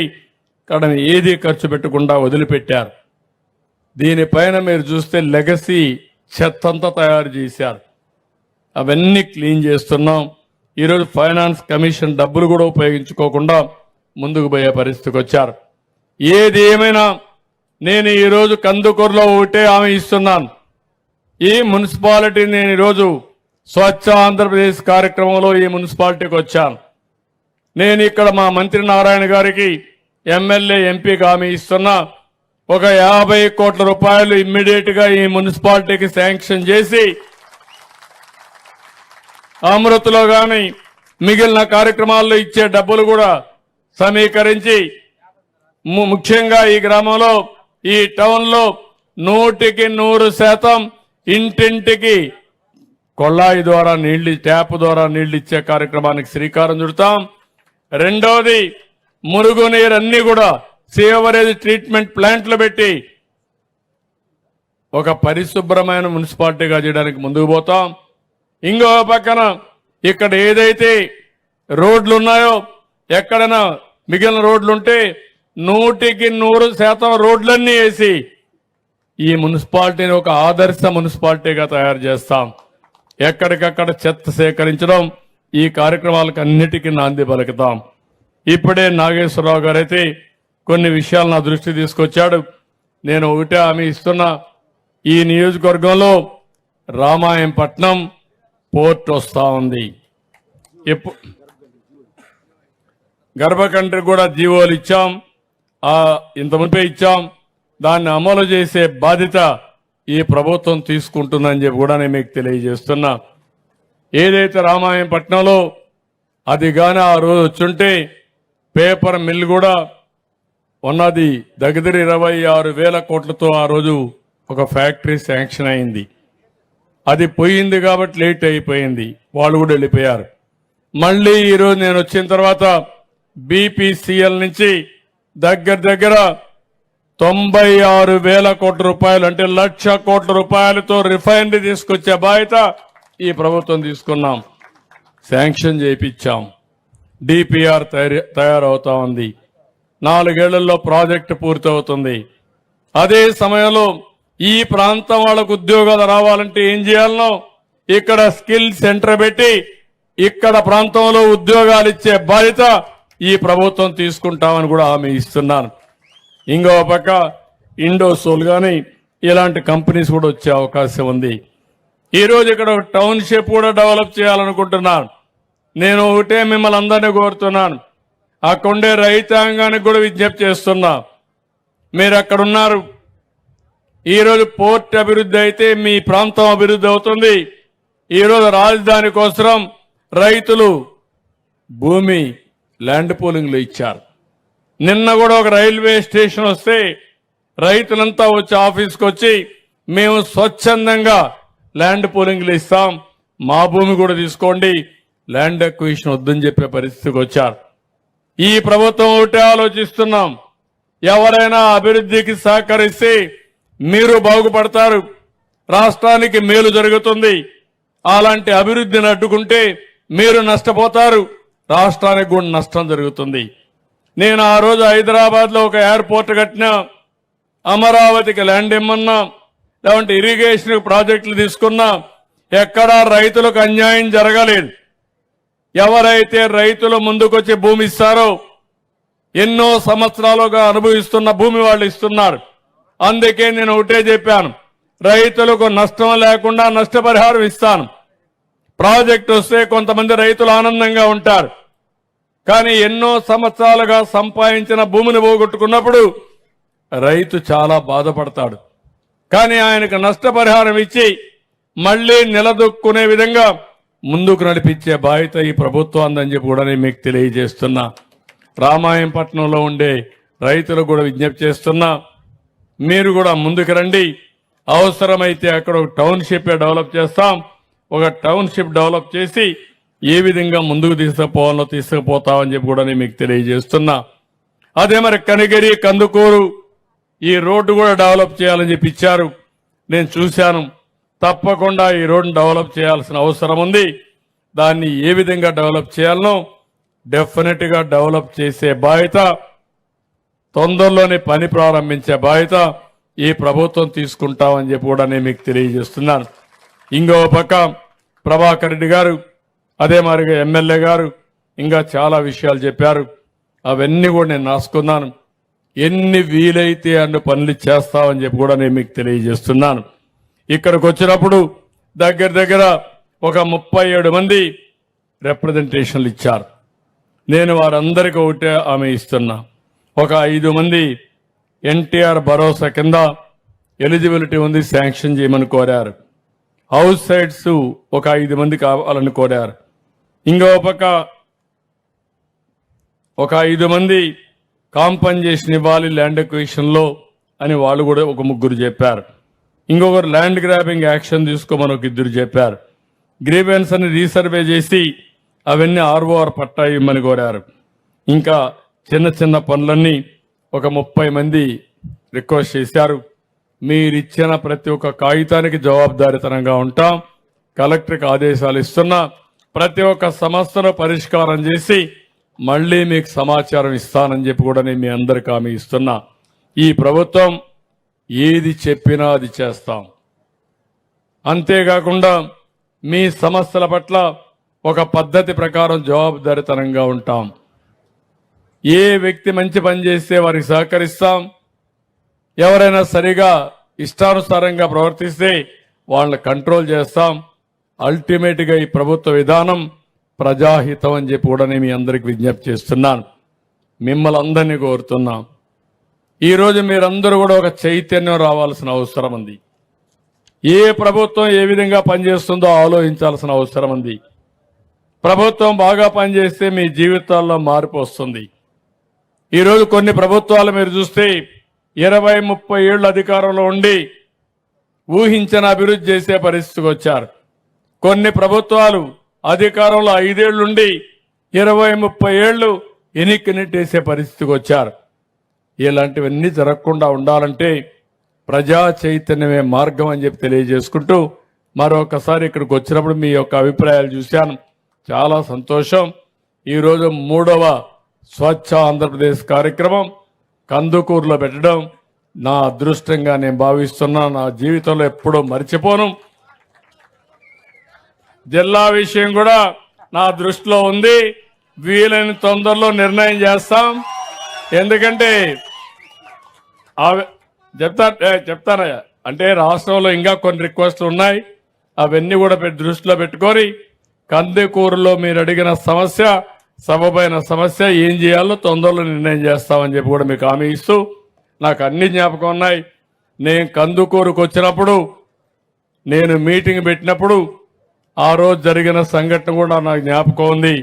కడని ఏది ఖర్చు పెట్టకుండా వదిలిపెట్టారు. దీనిపైన మీరు చూస్తే లెగసీ చెత్తంతా తయారు చేశారు. అవన్నీ క్లీన్ చేస్తున్నాం. ఈరోజు ఫైనాన్స్ కమిషన్ డబ్బులు కూడా ఉపయోగించుకోకుండా ముందుకు పోయే పరిస్థితికి వచ్చారు. ఏది ఏమైనా నేను ఈరోజు కందుకూరులో ఒకటే హామీ ఇస్తున్నాను. ఈ మున్సిపాలిటీ నేను ఈరోజు స్వచ్ఛ ఆంధ్రప్రదేశ్ కార్యక్రమంలో ఈ మున్సిపాలిటీకి వచ్చాను. నేను ఇక్కడ మా మంత్రి నారాయణ గారికి ఎమ్మెల్యే ఎంపీకి హామీ ఇస్తున్నా. ఒక 50 కోట్ల రూపాయలు ఇమ్మీడియట్ గా ఈ మున్సిపాలిటీకి శాంక్షన్ చేసి అమృతలో గాని మిగిలిన కార్యక్రమాల్లో ఇచ్చే డబ్బులు కూడా సమీకరించి ముఖ్యంగా ఈ గ్రామంలో ఈ టౌన్లో 100% ఇంటింటికి కొళ్ళాయి ద్వారా నీళ్లు ట్యాప్ ద్వారా నీళ్లు ఇచ్చే కార్యక్రమానికి శ్రీకారం చుడతాం. రెండోది మురుగునీరు అన్ని కూడా సీవరేజ్ ట్రీట్మెంట్ ప్లాంట్లు పెట్టి ఒక పరిశుభ్రమైన మున్సిపాలిటీగా చేయడానికి ముందుకు పోతాం. ఇంకో పక్కన ఇక్కడ ఏదైతే రోడ్లు ఉన్నాయో ఎక్కడైనా మిగిలిన రోడ్లుంటే 100% రోడ్లన్నీ వేసి ఈ మున్సిపాలిటీని ఒక ఆదర్శ మున్సిపాలిటీగా తయారు చేస్తాం. ఎక్కడికక్కడ చెత్త సేకరించడం ఈ కార్యక్రమాలకు అన్నిటికీ నాంది పలుకుతాం. ఇప్పుడే నాగేశ్వరరావు గారైతే కొన్ని విషయాలు నా దృష్టి తీసుకొచ్చాడు. నేను ఒకటే హామీ ఇస్తున్నా, ఈ నియోజకవర్గంలో రామాయంపట్నం పోర్ట్ వస్తా ఉంది. గర్భకండ్రి కూడా జీవోలు ఇచ్చాం, ఇంత మునిపే ఇచ్చాం. దాన్ని అమలు చేసే బాధ్యత ఈ ప్రభుత్వం తీసుకుంటుందని చెప్పి కూడా నేను మీకు తెలియజేస్తున్నా. ఏదైతే రామాయంపట్నంలో అది కానీ ఆ రోజు వచ్చుంటే పేపర్ మిల్ కూడా ఉన్నది దగ్గర 26,000 కోట్లతో ఆ రోజు ఒక ఫ్యాక్టరీ శాంక్షన్ అయింది. అది పోయింది కాబట్టి లేట్ అయిపోయింది, వాళ్ళు కూడా వెళ్ళిపోయారు. మళ్ళీ ఈరోజు నేను వచ్చిన తర్వాత బీపీసీఎల్ నుంచి దగ్గర 96,000 కోట్ల రూపాయలు అంటే 1,00,000 కోట్ల రూపాయలతో రిఫైనరీ తీసుకొచ్చే బాధ్యత ఈ ప్రభుత్వం తీసుకున్నాం. శాంక్షన్ చేయించాం. డిపిఆర్ తయారవుతా ఉంది. 4 ఏళ్లలో ప్రాజెక్టు పూర్తవుతుంది. అదే సమయంలో ఈ ప్రాంతం వాళ్ళకు ఉద్యోగాలు రావాలంటే ఏం చేయాలనో ఇక్కడ స్కిల్ సెంటర్ పెట్టి ఇక్కడ ప్రాంతంలో ఉద్యోగాలు ఇచ్చే బాధ్యత ఈ ప్రభుత్వం తీసుకుంటామని కూడా హామీ ఇస్తున్నాను. ఇంకో పక్క ఇండోసోల్ కానీ ఇలాంటి కంపెనీస్ కూడా వచ్చే అవకాశం ఉంది. ఈరోజు ఇక్కడ ఒక టౌన్షిప్ కూడా డెవలప్ చేయాలనుకుంటున్నాను. నేను ఒకటే మిమ్మల్ని అందరినీ కోరుతున్నాను, అక్కడుండే రైతాంగానికి కూడా విజ్ఞప్తి చేస్తున్నా. మీరు అక్కడ ఉన్నారు. ఈరోజు పోర్ట్ అభివృద్ధి అయితే మీ ప్రాంతం అభివృద్ధి అవుతుంది. ఈరోజు రాజధాని కోసం రైతులు భూమి ల్యాండ్ పూలింగ్లో ఇచ్చారు. నిన్న కూడా ఒక రైల్వే స్టేషన్ వస్తే రైతులంతా వచ్చి ఆఫీస్కి వచ్చి మేము స్వచ్ఛందంగా ల్యాండ్ పూలింగ్లు ఇస్తాం, మా భూమి కూడా తీసుకోండి, ల్యాండ్ అక్విజిషన్ వద్దని చెప్పే పరిస్థితికి వచ్చారు. ఈ ప్రభుత్వం ఒకటే ఆలోచిస్తున్నాం, ఎవరైనా అభివృద్ధికి సహకరిస్తే మీరు బాగుపడతారు, రాష్ట్రానికి మేలు జరుగుతుంది. అలాంటి అభివృద్ధిని అడ్డుకుంటే మీరు నష్టపోతారు, రాష్ట్రానికి కూడా నష్టం జరుగుతుంది. నేను ఆ రోజు హైదరాబాద్లో ఒక ఎయిర్పోర్ట్ కట్టినా, అమరావతికి ల్యాండ్ ఇమ్మన్నా, లేదంటే ఇరిగేషన్ ప్రాజెక్టులు తీసుకున్నా, ఎక్కడా రైతులకు అన్యాయం జరగలేదు. ఎవరైతే రైతులు ముందుకొచ్చి భూమి ఇస్తారో ఎన్నో సంవత్సరాలుగా అనుభవిస్తున్న భూమి వాళ్ళు ఇస్తున్నారు. అందుకే నేను ఒకటే చెప్పాను, రైతులకు నష్టం లేకుండా నష్టపరిహారం ఇస్తాను. ప్రాజెక్టు వస్తే కొంతమంది రైతులు ఆనందంగా ఉంటారు, కానీ ఎన్నో సంవత్సరాలుగా సంపాదించిన భూమిని పోగొట్టుకున్నప్పుడు రైతు చాలా బాధపడతాడు. కానీ ఆయనకు నష్టపరిహారం ఇచ్చి మళ్లీ నిలదొక్కునే విధంగా ముందుకు నడిపించే బాధ్యత ఈ ప్రభుత్వం అందని చెప్పి కూడా నేను మీకు తెలియజేస్తున్నా. రామాయంపట్నంలో ఉండే రైతులకు కూడా విజ్ఞప్తి చేస్తున్నా, మీరు కూడా ముందుకు రండి. అవసరమైతే అక్కడ ఒక టౌన్షిప్ డెవలప్ చేస్తాం. ఒక టౌన్షిప్ డెవలప్ చేసి ఏ విధంగా ముందుకు తీసుకుపోవాలో తీసుకుపోతామని చెప్పి కూడా నేను మీకు తెలియజేస్తున్నా. అదే మరి కనిగిరి కందుకూరు ఈ రోడ్డు కూడా డెవలప్ చేయాలని చెప్పి ఇచ్చారు. నేను చూశాను, తప్పకుండా ఈ రోడ్డును డెవలప్ చేయాల్సిన అవసరం ఉంది. దాన్ని ఏ విధంగా డెవలప్ చేయాలనో డెఫినెట్ గా డెవలప్ చేసే బాధ్యత, తొందరలోనే పని ప్రారంభించే బాధ్యత ఈ ప్రభుత్వం తీసుకుంటామని చెప్పి కూడా నేను మీకు తెలియజేస్తున్నాను. ఇంకో పక్క ప్రభాకర్ రెడ్డి గారు, అదే మరిగా ఎమ్మెల్యే గారు ఇంకా చాలా విషయాలు చెప్పారు. అవన్నీ కూడా నేను రాసుకున్నాను. ఎన్ని వీలైతే అన్ని పనులు చేస్తామని చెప్పి కూడా నేను మీకు తెలియజేస్తున్నాను. ఇక్కడికి వచ్చినప్పుడు దగ్గర ఒక 37 మంది రిప్రజెంటేషన్లు ఇచ్చారు. నేను వారందరికీ ఒకటే హామీ ఇస్తున్నా, ఒక 5 మంది ఎన్టీఆర్ భరోసా కింద ఎలిజిబిలిటీ ఉంది, శాంక్షన్ చేయమని కోరారు. హౌస్ సైట్స్ ఒక 5 మంది కావాలని కోరారు. ఇంకో పక్క ఒక 5 మంది కాంపన్సేషన్ ఇవ్వాలి ల్యాండ్ ఎక్విజిషన్లో అని వాళ్ళు కూడా ఒక ముగ్గురు చెప్పారు. ఇంకొకరు ల్యాండ్ గ్రాబింగ్ యాక్షన్ తీసుకోమని ఒక ఇద్దరు చెప్పారు. గ్రీవెన్స్ అని రీసర్వే చేసి అవన్నీ ఆర్ఓఆర్ పట్టా ఇవ్వమని కోరారు. ఇంకా చిన్న చిన్న పనులన్నీ ఒక 30 మంది రిక్వెస్ట్ చేశారు. మీరిచ్చిన ప్రతి ఒక్క కాగితానికి జవాబుదారీతనంగా ఉంటాం. కలెక్టర్కి ఆదేశాలు ఇస్తున్నా. ప్రతి ఒక్క సమస్యను పరిష్కారం చేసి మళ్ళీ మీకు సమాచారం ఇస్తానని చెప్పి కూడా నేను మీ అందరికి హామీ ఇస్తున్నా. ఈ ప్రభుత్వం ఏది చెప్పినా అది చేస్తాం. అంతేకాకుండా మీ సమస్యల పట్ల ఒక పద్ధతి ప్రకారం జవాబుదారీతనంగా ఉంటాం. ఏ వ్యక్తి మంచి పని చేస్తే వారికి సహకరిస్తాం. ఎవరైనా సరిగా ఇష్టానుసారంగా ప్రవర్తిస్తే వాళ్ళని కంట్రోల్ చేస్తాం. అల్టిమేట్గా ఈ ప్రభుత్వ విధానం ప్రజాహితం అని చెప్పి కూడా నేను మీ అందరికి విజ్ఞప్తి చేస్తున్నాను. మిమ్మల్ని అందరినీ కోరుతున్నాం. ఈరోజు మీరందరూ కూడా ఒక చైతన్యం రావాల్సిన అవసరం ఉంది. ఏ ప్రభుత్వం ఏ విధంగా పనిచేస్తుందో ఆలోచించాల్సిన అవసరం ఉంది. ప్రభుత్వం బాగా పనిచేస్తే మీ జీవితాల్లో మార్పు వస్తుంది. ఈరోజు కొన్ని ప్రభుత్వాలు మీరు చూస్తే 20-30 ఏళ్ళు అధికారంలో ఉండి ఊహించిన అభివృద్ధి చేసే పరిస్థితికి వచ్చారు. కొన్ని ప్రభుత్వాలు అధికారంలో 5 ఏళ్లుండి 20-30 ఏళ్లు ఎన్నిక నెట్టేసే పరిస్థితికి వచ్చారు. ఇలాంటివన్నీ జరగకుండా ఉండాలంటే ప్రజా చైతన్యమే మార్గం అని చెప్పి తెలియజేసుకుంటూ మరొకసారి ఇక్కడికి వచ్చినప్పుడు మీ యొక్క అభిప్రాయాలు చూశాను. చాలా సంతోషం. ఈరోజు 3వ స్వచ్ఛ ఆంధ్రప్రదేశ్ కార్యక్రమం కందుకూరులో పెట్టడం నా అదృష్టంగా నేను భావిస్తున్నా. నా జీవితంలో ఎప్పుడూ మర్చిపోను. జిల్లా విషయం కూడా నా దృష్టిలో ఉంది. వీలైన తొందరలో నిర్ణయం చేస్తాం. ఎందుకంటే చెప్తానయ్యా, అంటే రాష్ట్రంలో ఇంకా కొన్ని రిక్వెస్ట్లు ఉన్నాయి. అవన్నీ కూడా దృష్టిలో పెట్టుకొని కందుకూరులో మీరు అడిగిన సమస్య, సబబైన సమస్య ఏం చేయాలో తొందరలో నిర్ణయం చేస్తామని చెప్పి కూడా మీకు హామీ ఇస్తూ, నాకు అన్ని జ్ఞాపకం ఉన్నాయి. నేను కందుకూరుకు వచ్చినప్పుడు, నేను మీటింగ్ పెట్టినప్పుడు ఆ రోజు జరిగిన సంఘటన కూడా నాకు జ్ఞాపకం ఉంది.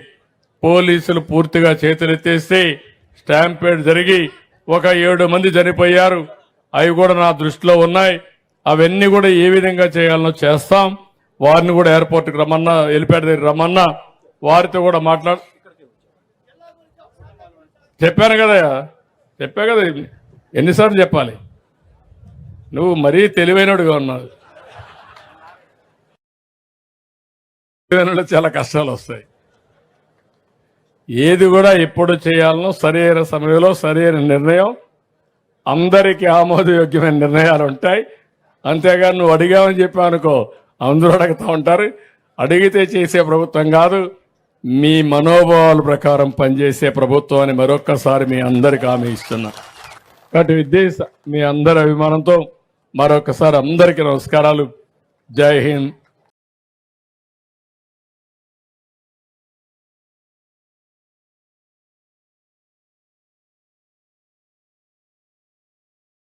పోలీసులు పూర్తిగా చేతులెత్తేస్తే స్టాంపేడ్ జరిగి ఒక 7 మంది చనిపోయారు. అవి కూడా నా దృష్టిలో ఉన్నాయి. అవన్నీ కూడా ఏ విధంగా చేయాలనో చేస్తాం. వారిని కూడా ఎయిర్పోర్ట్కి రమ్మన్నా, హెలిప్యాడ్ దగ్గర రమ్మన్నా, వారితో కూడా చెప్పాను కదా ఎన్నిసార్లు చెప్పాలి? నువ్వు మరీ తెలివైనడుగా ఉన్నావు. చాలా కష్టాలు వస్తాయి. ఏది కూడా ఎప్పుడు చేయాలనో సరైన సమయంలో సరైన నిర్ణయం, అందరికీ ఆమోదయోగ్యమైన నిర్ణయాలు ఉంటాయి. అంతేగాని నువ్వు అడిగావని చెప్పావు అనుకో, అందరూ అడుగుతూ ఉంటారు. అడిగితే చేసే ప్రభుత్వం కాదు, మీ మనోభావాల ప్రకారం పనిచేసే ప్రభుత్వం అని మరొక్కసారి మీ అందరికి హామీ ఇస్తున్నా. కాబట్టి మీ అందరి అభిమానంతో మరొకసారి అందరికీ నమస్కారాలు. జై హింద్,